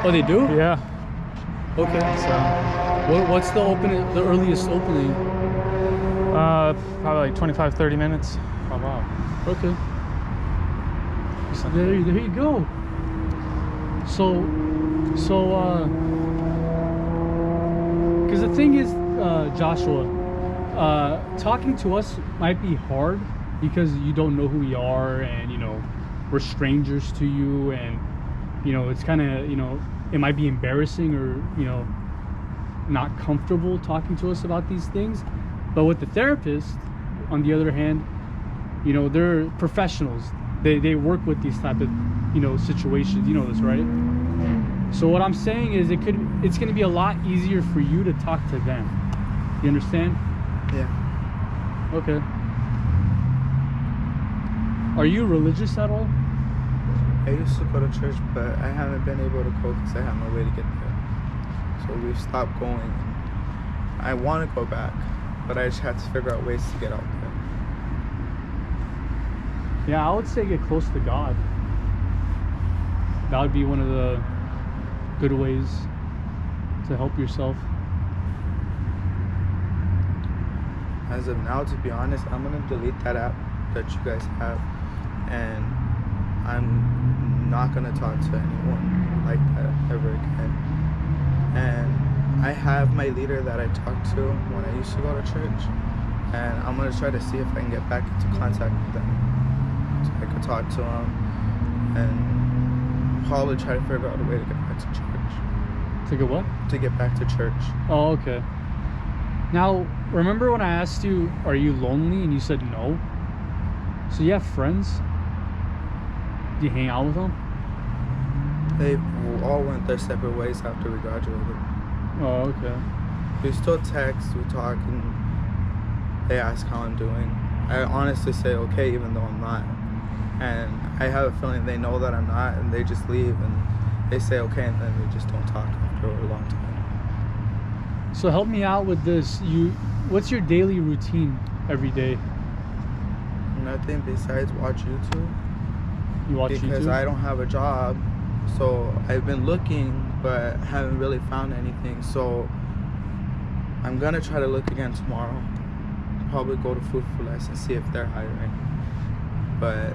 Oh, they do? Yeah. Okay. So, what's the earliest opening? probably like 25, 30 minutes. Oh, wow. Okay. So there you go. So, because the thing is, Joshua, talking to us might be hard because you don't know who we are, and we're strangers to you, and it's kind of it might be embarrassing or not comfortable talking to us about these things. But with the therapist, on the other hand, they're professionals. They work with these type of situations. You know this, right? So what I'm saying is it's going to be a lot easier for you to talk to them. You understand? Yeah. Okay. Are you religious at all? I used to go to church, but I haven't been able to go because I have no way to get there. So we've stopped going. I want to go back, but I just have to figure out ways to get out there. Yeah, I would say get close to God. That would be one of the good ways to help yourself. As of now, to be honest, I'm going to delete that app that you guys have, and I'm not going to talk to anyone like that ever again. And I have my leader that I talked to when I used to go to church, and I'm going to try to see if I can get back into contact with them so I could talk to him and probably try to figure out a way to get back to church. To get what? To get back to church. Oh, okay. Now, remember when I asked you, are you lonely? And you said no. So you have friends? Do you hang out with them? They all went their separate ways after we graduated. Oh, okay. We still text, we talk, and they ask how I'm doing. I honestly say okay, even though I'm not. And I have a feeling they know that I'm not, and they just leave, and they say okay, and then they just don't talk after a long time. So help me out with this. What's your daily routine every day? Nothing besides watch YouTube. You watch YouTube? Because I don't have a job, so I've been looking, but haven't really found anything. So I'm gonna try to look again tomorrow. Probably go to Food for Less and see if they're hiring. But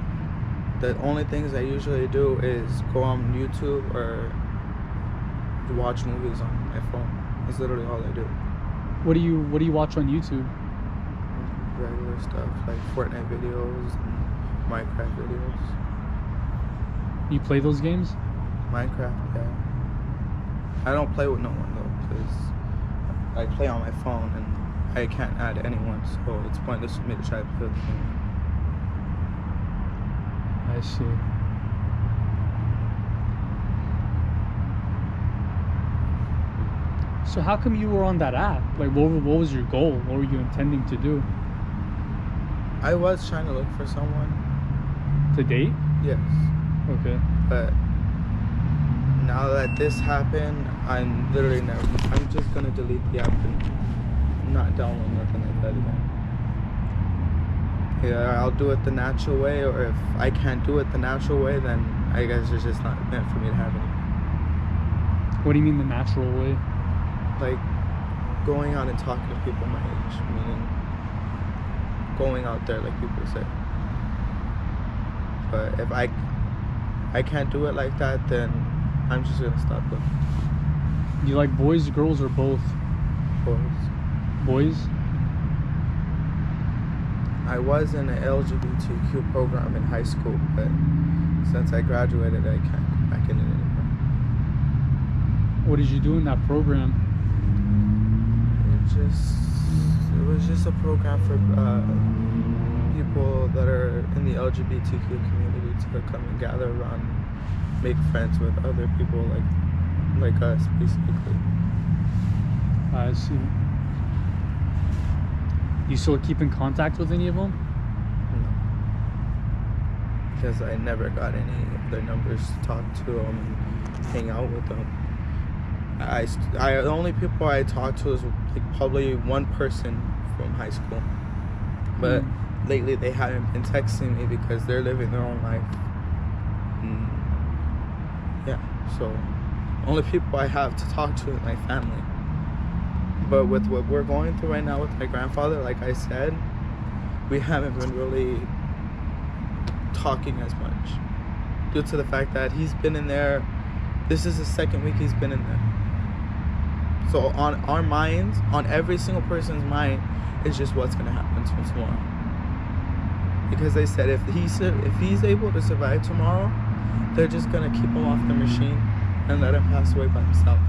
the only things I usually do is go on YouTube or watch movies on my phone. That's literally all I do. What do you watch on YouTube? Regular stuff like Fortnite videos and Minecraft videos. You play those games? Minecraft, yeah. I don't play with no one though, because I play on my phone and I can't add anyone, so it's pointless for me to try to play with anyone. I see. So how come you were on that app? Like, what was your goal? What were you intending to do? I was trying to look for someone, To date? Yes. Okay. But now that this happened, I'm literally never. I'm just gonna delete the app and not download nothing like that again. Yeah, I'll do it the natural way, or if I can't do it the natural way, then I guess it's just not meant for me to have it. What do you mean the natural way? Like going out and talking to people my age, meaning going out there like people say. But if I can't do it like that, then I'm just gonna stop looking. You like boys, girls, or both? Boys. Boys? I was in an LGBTQ program in high school, but since I graduated, I can't go back in it anymore. What did you do in that program? It was just a program for people that are in the LGBTQ community to come and gather around, make friends with other people like us, basically. I see. You still keep in contact with any of them? No. Because I never got any of their numbers to talk to them and hang out with them. The only people I talked to is like probably one person from high school. But lately they haven't been texting me because they're living their own life. Yeah, so only people I have to talk to is my family. But with what we're going through right now with my grandfather, like I said, we haven't been really talking as much due to the fact that he's been in there. This is the second week he's been in there. So on our minds, on every single person's mind, is just what's going to happen to him tomorrow. Because they said if he's able to survive tomorrow, they're just going to keep him off the machine and let him pass away by himself.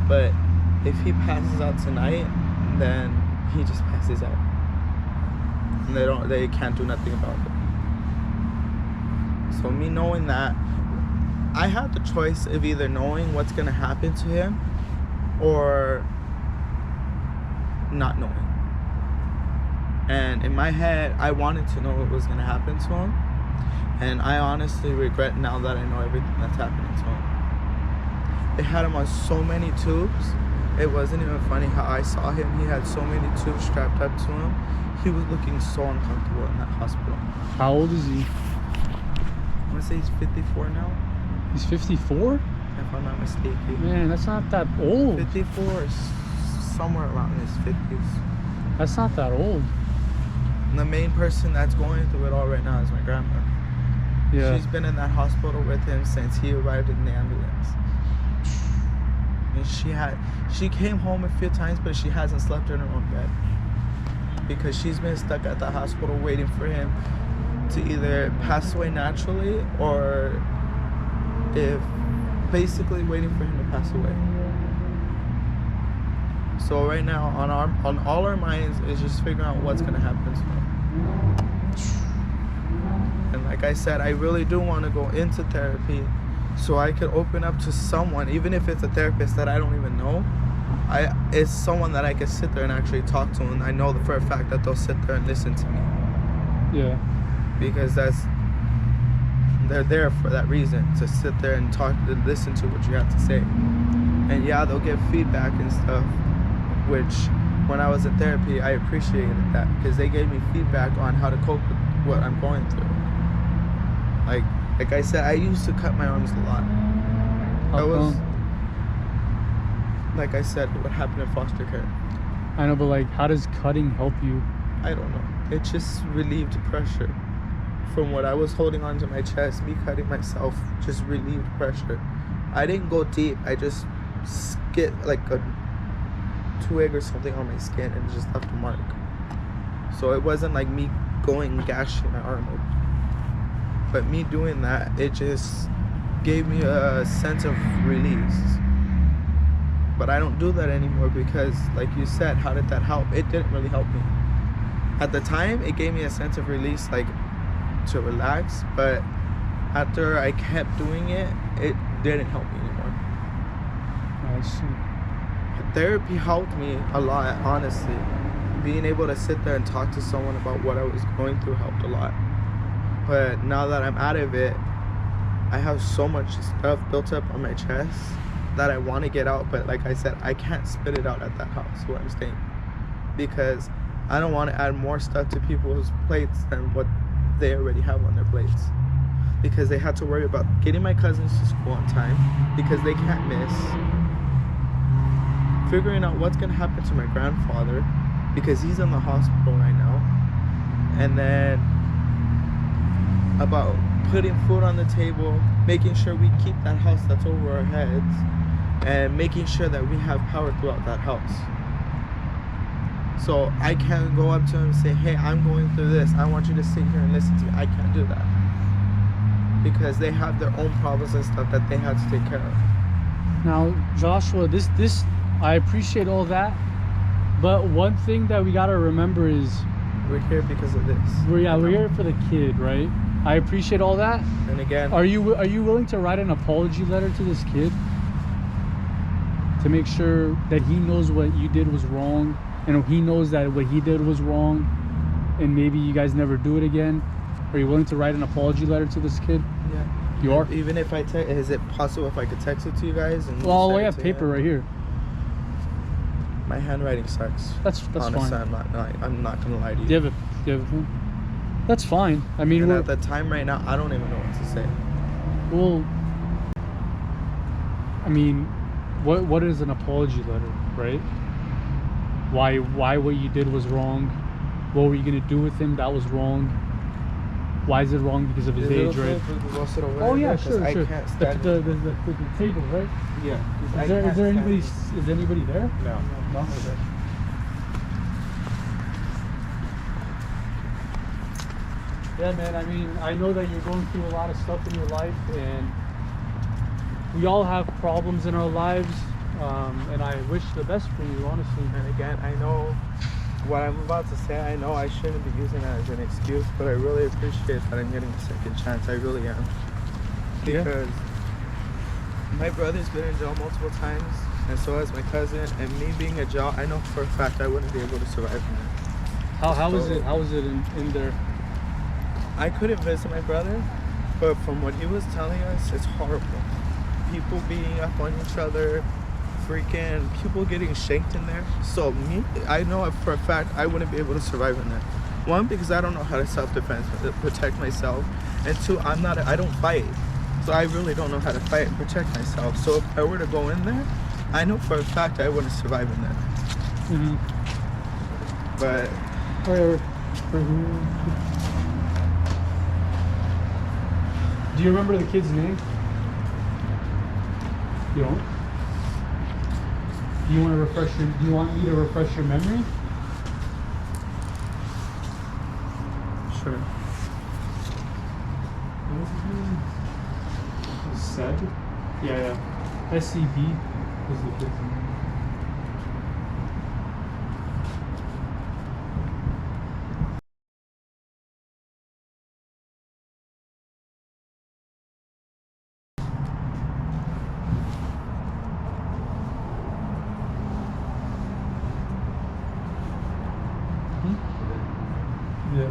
But if he passes out tonight, then he just passes out. And they can't do nothing about it. So me knowing that, I have the choice of either knowing what's gonna happen to him or not knowing. And in my head, I wanted to know what was gonna happen to him. And I honestly regret now that I know everything that's happening to him. They had him on so many tubes. It wasn't even funny how I saw him. He had so many tubes strapped up to him. He was looking so uncomfortable in that hospital. How old is he? I want to say he's 54 now. He's 54? If I'm not mistaken. Man, that's not that old. 54 is somewhere around his 50s. That's not that old. And the main person that's going through it all right now is my grandma. Yeah. She's been in that hospital with him since he arrived in the ambulance. And she came home a few times, but she hasn't slept in her own bed because she's been stuck at the hospital waiting for him to either pass away naturally or basically waiting for him to pass away. So right now on all our minds is just figuring out what's gonna happen to him. And like I said, I really do want to go into therapy so I could open up to someone, even if it's a therapist that I don't even know. It's someone that I can sit there and actually talk to, and I know for a fact that they'll sit there and listen to me. Yeah. Because they're there for that reason, to sit there and talk, to listen to what you have to say. And yeah, they'll give feedback and stuff, which when I was in therapy, I appreciated that because they gave me feedback on how to cope with what I'm going through. Like I said, I used to cut my arms a lot. Like I said, what happened in foster care. I know, but like, how does cutting help you? I don't know. It just relieved pressure from what I was holding onto my chest. Me cutting myself just relieved pressure. I didn't go deep. I just skid like a twig or something on my skin and just left a mark. So it wasn't like me going and gashing my arm open. But me doing that, it just gave me a sense of release. But I don't do that anymore because, like you said, how did that help? It didn't really help me. At the time, it gave me a sense of release, like to relax. But after I kept doing it, it didn't help me anymore. I see. Therapy helped me a lot, honestly. Being able to sit there and talk to someone about what I was going through helped a lot. But now that I'm out of it, I have so much stuff built up on my chest that I want to get out. But like I said, I can't spit it out at that house where I'm staying, because I don't want to add more stuff to people's plates than what they already have on their plates. Because they had to worry about getting my cousins to school on time, because they can't miss. Figuring out what's going to happen to my grandfather, because he's in the hospital right now. And then about putting food on the table, making sure we keep that house that's over our heads, and making sure that we have power throughout that house. So I can't go up to him and say, hey, I'm going through this, I want you to sit here and listen to me. I can't do that, because they have their own problems and stuff that they have to take care of. Now, Joshua, this I appreciate all that, but one thing that we gotta remember is we're here because of this. We're here for the kid, right? I appreciate all that. And again, are you willing to write an apology letter to this kid to make sure that he knows what you did was wrong, and he knows that what he did was wrong, and maybe you guys never do it again? Are you willing to write an apology letter to this kid? Yeah. You are? Even if is it possible if I could text it to you guys? And well, we have paper right here. My handwriting sucks. That's honestly, fine. I'm not gonna lie to you. Do you have a phone? That's fine. I mean, and at the time right now, I don't even know what to say. Well, I mean, what is an apology letter, right? Why what you did was wrong? What were you gonna do with him that was wrong? Why is it wrong? Because of his age, right? Oh yeah, sure. I can't stand the table, right? Yeah. Is there anybody there? No. Okay. Yeah, man, I mean, I know that you're going through a lot of stuff in your life, and we all have problems in our lives, and I wish the best for you, honestly. And again, I know what I'm about to say, I know I shouldn't be using that as an excuse, but I really appreciate that I'm getting a second chance. I really am. Because my brother's been in jail multiple times, and so has my cousin, and me being in jail, I know for a fact I wouldn't be able to survive from it. How was it in there? I couldn't visit my brother, but from what he was telling us, it's horrible. People beating up on each other, freaking people getting shanked in there. So me, I know for a fact I wouldn't be able to survive in there. One, because I don't know how to self-defense, protect myself, and two, I don't fight, so I really don't know how to fight and protect myself. So if I were to go in there, I know for a fact I wouldn't survive in there. But do you remember the kid's name? You don't? Do you want me to refresh your memory? sure. What was his name? Seb? Yeah. SCB was the kid's name. Yeah.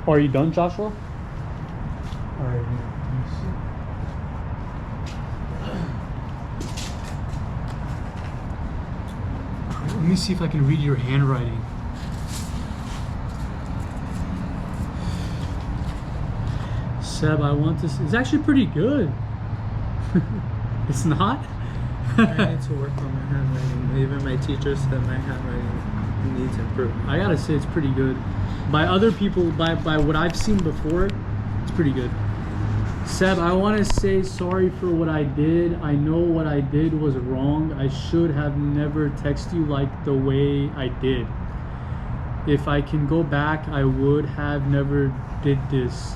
Are you done, Joshua? All right. Let me see if I can read your handwriting. Seb, I want this. It's actually pretty good. It's not? I need to work on my handwriting. Even my teacher said my handwriting needs improvement. I gotta say it's pretty good. By other people, by what I've seen before, it's pretty good. Seb, I want to say sorry for what I did. I know what I did was wrong. I should have never texted you like the way I did. If I can go back, I would have never did this.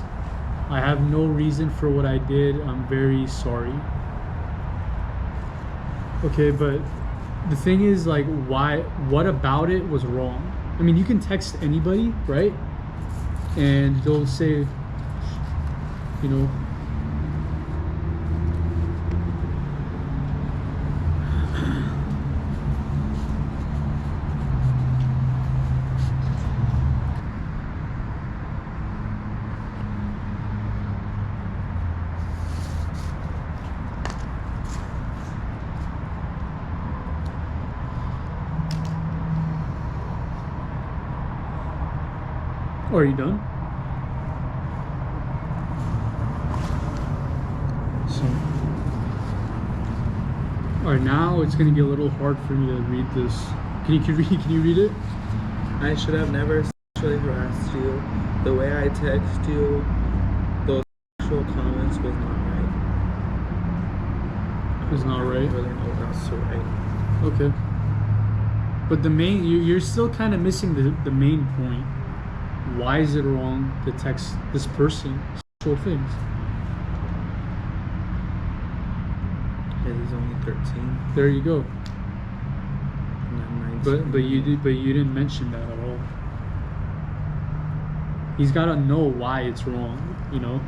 I have no reason for what I did. I'm very sorry. Okay, but the thing is, like, what about it was wrong? I mean, you can text anybody, right? And they'll say, you know, are you done? So, all right, now it's gonna be a little hard for me to read this. Can you read it? I should have never sexually harassed you. The way I text you, those sexual comments was not right. It's not right. I don't really know that's so right. Okay. But the main, you're still kind of missing the main point. Why is it wrong to text this person sexual things? Yeah, he's only 13. There you go. And I'm 19. But you didn't mention that at all. He's got to know why it's wrong, you know?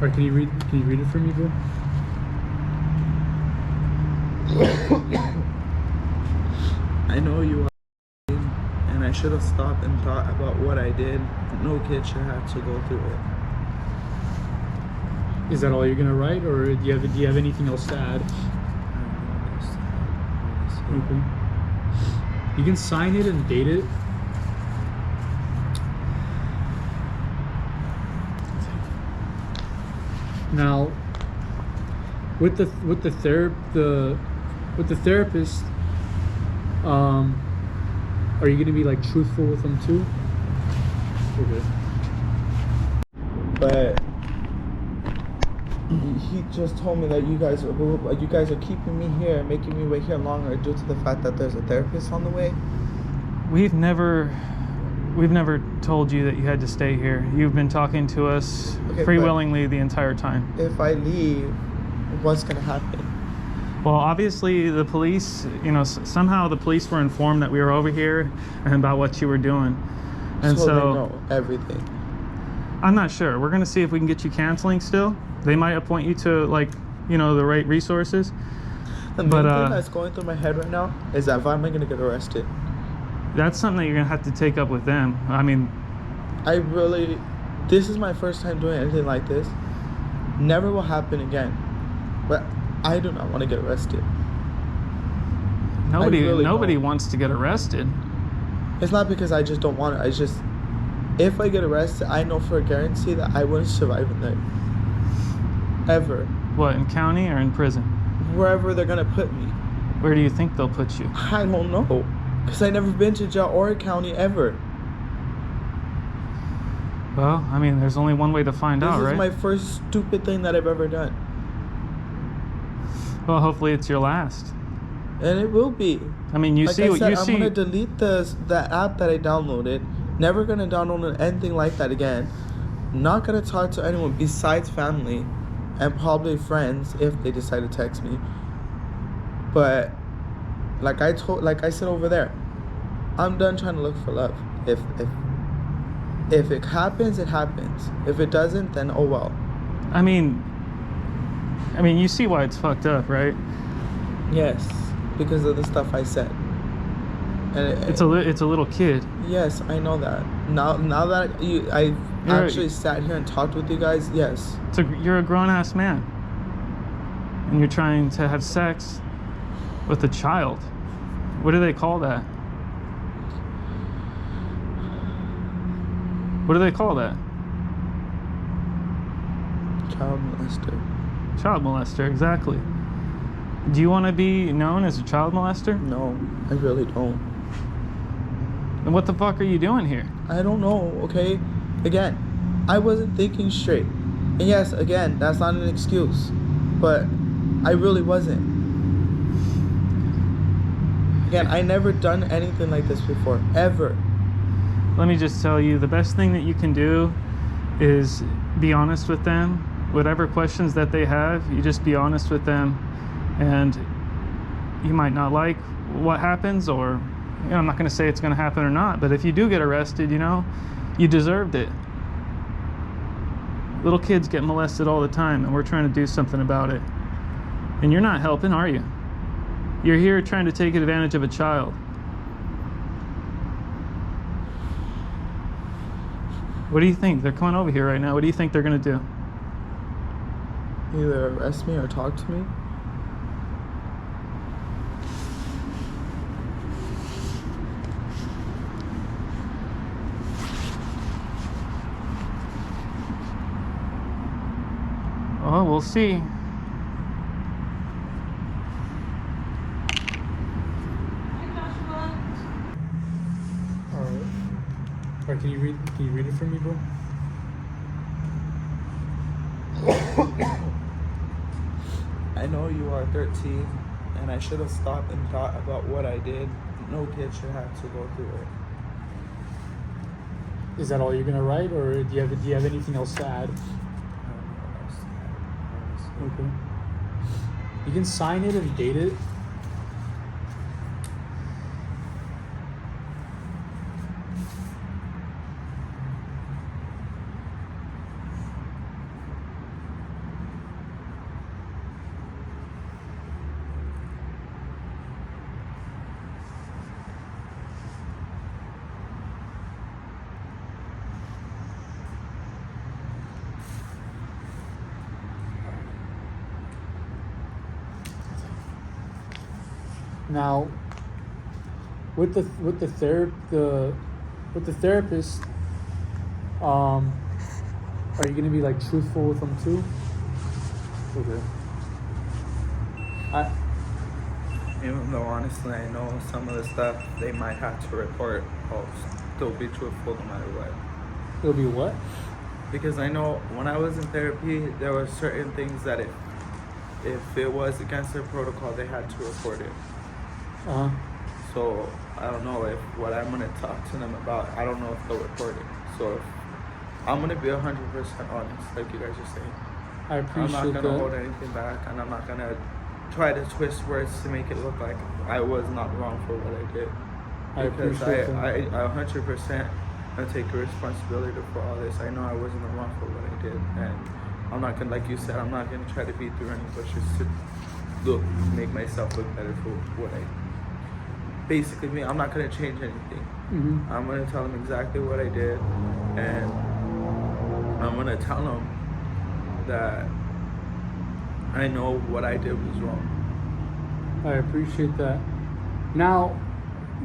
All right, can you read it for me, bro? I know you are, and I should have stopped and thought about what I did. No kid should have to go through it. Is that all you're gonna write, or do you have anything else to add? Okay. You can sign it and date it. Now, with the therapist, are you gonna be like truthful with them too? Okay. But he just told me that you guys are keeping me here and making me wait here longer due to the fact that there's a therapist on the way. We've never told you that you had to stay here. You've been talking to us willingly the entire time. If I leave, what's gonna happen? Well, obviously the police, you know, somehow the police were informed that we were over here and about what you were doing. And so they know everything. I'm not sure. We're gonna see if we can get you counseling still. They might appoint you to, like, you know, the right resources. The main thing that's going through my head right now is that if I'm gonna get arrested. That's something that you're gonna have to take up with them. I mean, this is my first time doing anything like this. Never will happen again. But I do not want to get arrested. Nobody wants to get arrested. It's not because I just don't want it. If I get arrested, I know for a guarantee that I wouldn't survive in there. Ever. What, in county or in prison? Wherever they're gonna put me. Where do you think they'll put you? I don't know. Because I've never been to jail or a county ever. Well, I mean, there's only one way to find out, right? This is my first stupid thing that I've ever done. Well, hopefully it's your last. And it will be. I mean, I'm gonna delete the app that I downloaded. Never gonna download anything like that again. Not gonna talk to anyone besides family and probably friends if they decide to text me. But like I said over there, I'm done trying to look for love. If it happens, it happens. If it doesn't, then oh well. I mean, you see why it's fucked up, right? Yes, because of the stuff I said. It's a little kid. Yes, I know that. Now that I actually sat here and talked with you guys, yes. You're a grown-ass man. And you're trying to have sex with a child. What do they call that? What do they call that? Child molester. Child molester, exactly. Do you want to be known as a child molester? No, I really don't. Then what the fuck are you doing here? I don't know, okay? Again, I wasn't thinking straight. And yes, again, that's not an excuse. But I really wasn't. Again, I never done anything like this before, ever. Let me just tell you, the best thing that you can do is be honest with them. Whatever questions that they have, you just be honest with them. And you might not like what happens, or I'm not going to say it's going to happen or not, but if you do get arrested, you deserved it. Little kids get molested all the time, and we're trying to do something about it. And you're not helping, are you? You're here trying to take advantage of a child. What do you think? They're coming over here right now. What do you think they're going to do? Either arrest me or talk to me. Oh, we'll see. Alright, can you read it for me, bro? I know you are 13, and I should have stopped and thought about what I did. No kid should have to go through it. Is that all you're gonna write, or do you have anything else to add? Okay. You can sign it and date it. Now, with the therapist, are you gonna be like truthful with them too? Okay. Even though honestly I know some of the stuff they might have to report, I'll still be truthful no matter what. It'll be what? Because I know when I was in therapy, there were certain things that if it was against their protocol, they had to report it. Uh-huh. So I don't know if what I'm gonna talk to them about, I don't know if they'll report it. So if I'm gonna be 100% honest, like you guys are saying. I appreciate that. I'm not gonna hold anything back, and I'm not gonna try to twist words to make it look like I was not wrong for what I did. Because I 100% take responsibility for all this. I know I wasn't wrong for what I did, and I'm not gonna, like you said, I'm not gonna try to beat through any bushes to make myself look better for what I. Basically, I'm not gonna change anything. Mm-hmm. I'm gonna tell them exactly what I did, and I'm gonna tell them that I know what I did was wrong. I appreciate that. Now,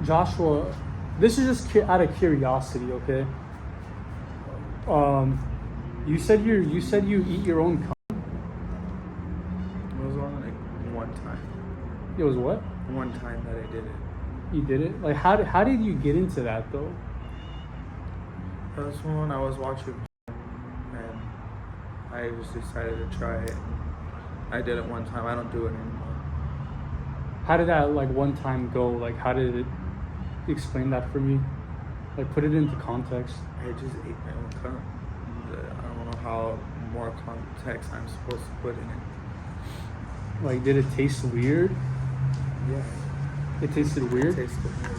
Joshua, this is just out of curiosity, okay? You said you eat your own cum. It was only like one time. It was what? One time that I did it. You did it? Like, how did you get into that though? That was when I was watching, and I just decided to try it. I did it one time. I don't do it anymore. How did that like one time go? Like, how did it? Explain that for me. Like, put it into context. I just ate my own cum. I don't know how more context I'm supposed to put in it. Like, did it taste weird? Yeah. It tasted weird? It tasted weird.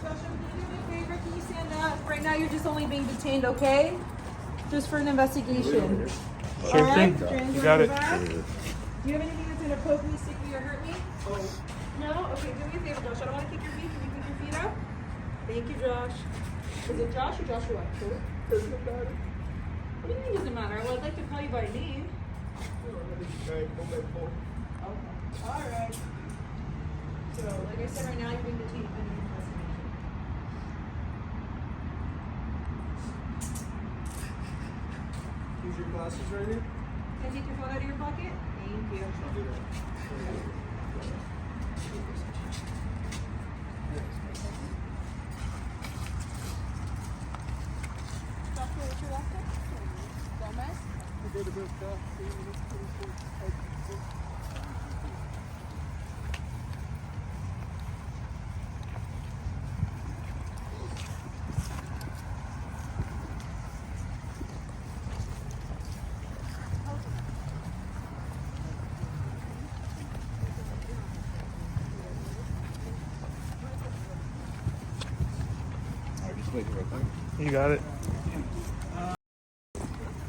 Joshua, can you do me a favor? Can you stand up? Right now, you're just only being detained, okay? Just for an investigation. Sure thing. You got it. Do you have anything that's gonna poke me, stick me, or hurt me? No? Okay, do me a favor, Josh. I don't want to kick your feet. Can you kick your feet out? Thank you, Josh. Is it Josh or Joshua? Doesn't matter. What do you mean doesn't matter? Well, I'd like to call you by name. Okay. Alright. So, like I said, right now you're being detained pending investigation. Use your glasses right here. Can I take your phone out of your pocket? Thank you. Joshua, what's your last name? Gomez? You got it.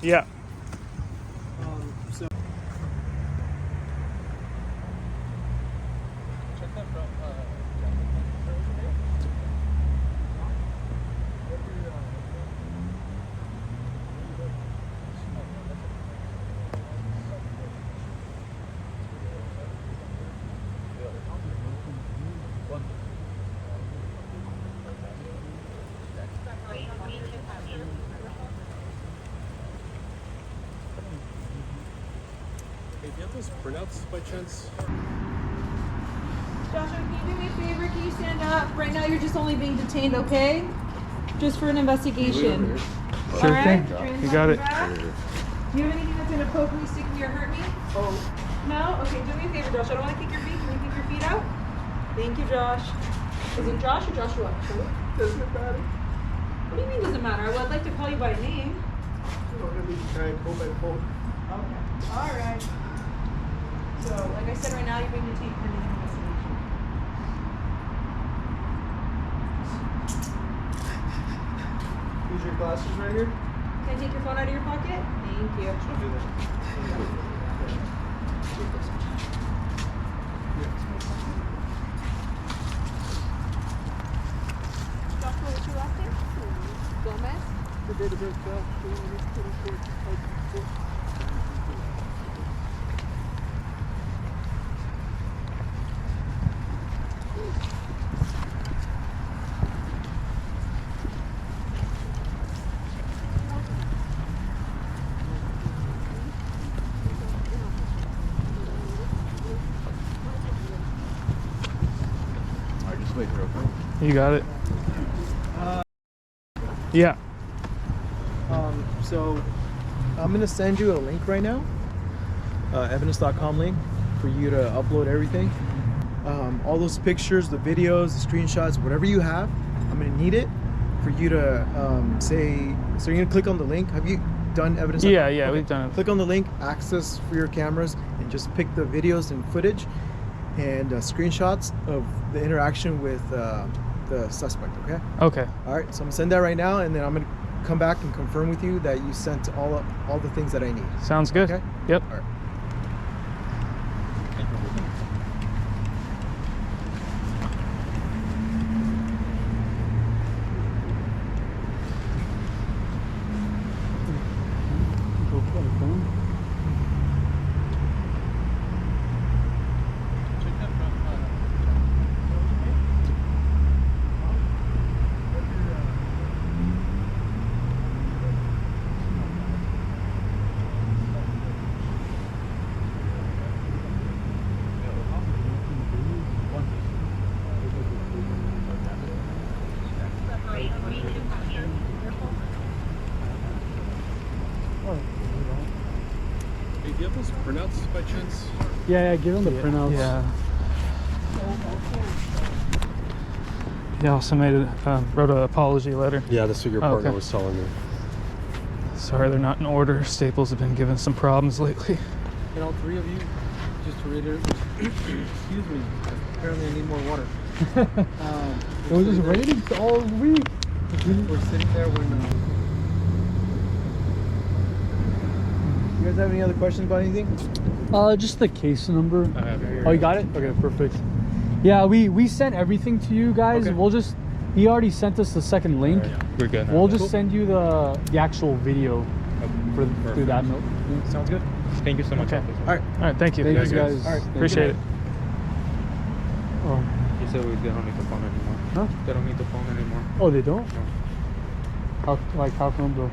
Yeah. So Hey, do you have those printouts by chance? Joshua, can you do me a favor? Can you stand up? Right now you're just only being detained, okay? Just for an investigation. Sure Alright? thing. Drain You got your it. back. Do you have anything that's gonna poke me, stick me, or hurt me? Oh. No? Okay, do me a favor, Josh. I don't want to kick your feet. Can you kick your feet out? Thank you, Josh. Is it Josh or Joshua? Doesn't matter. What do you mean doesn't matter? Well, I'd like to call you by name. Okay. Alright. So, like I said, right now you're being detained pending investigation. Use your glasses right here. Can I take your phone out of your pocket? Thank you. Don't do that. Joshua, what's your last name? Gomez? Alright, just wait real quick. You got it. Yeah. So I'm gonna send you a link right now, evidence.com link, for you to upload everything. All those pictures, the videos, the screenshots, whatever you have, I'm gonna need it for you to say. So you're gonna click on the link. Have you done evidence? Yeah, yeah, we've done it. Click on the link, access for your cameras, and just pick the videos and footage and screenshots of the interaction with the suspect. Okay. Okay. All right, so I'm gonna send that right now, and then I'm gonna come back and confirm with you that you sent all the things that I need. Sounds good. Okay. Yep. All right. Hey, do you have those printouts by chance? Yeah, give him the printouts. Yeah. He also wrote an apology letter. Yeah, that's what your partner Okay. was telling me. Sorry, they're not in order. Staples have been giving some problems lately. And all three of you, just to reiterate, excuse me, apparently I need more water. It was just raining all week. We're sitting there when you guys have any other questions about anything? Just the case number. I have it here. Oh, you got it? Okay, perfect. Yeah, we sent everything to you guys. Okay. We'll just, he already sent us the second link. We're good now. We'll just send you the actual video through that note. Sounds good. Thank you so much. Okay. All right, thank you. Thank you guys. All right, Appreciate it. Oh. He said they don't need the phone anymore. Huh? They don't need the phone anymore. Oh, they don't? No. How come though?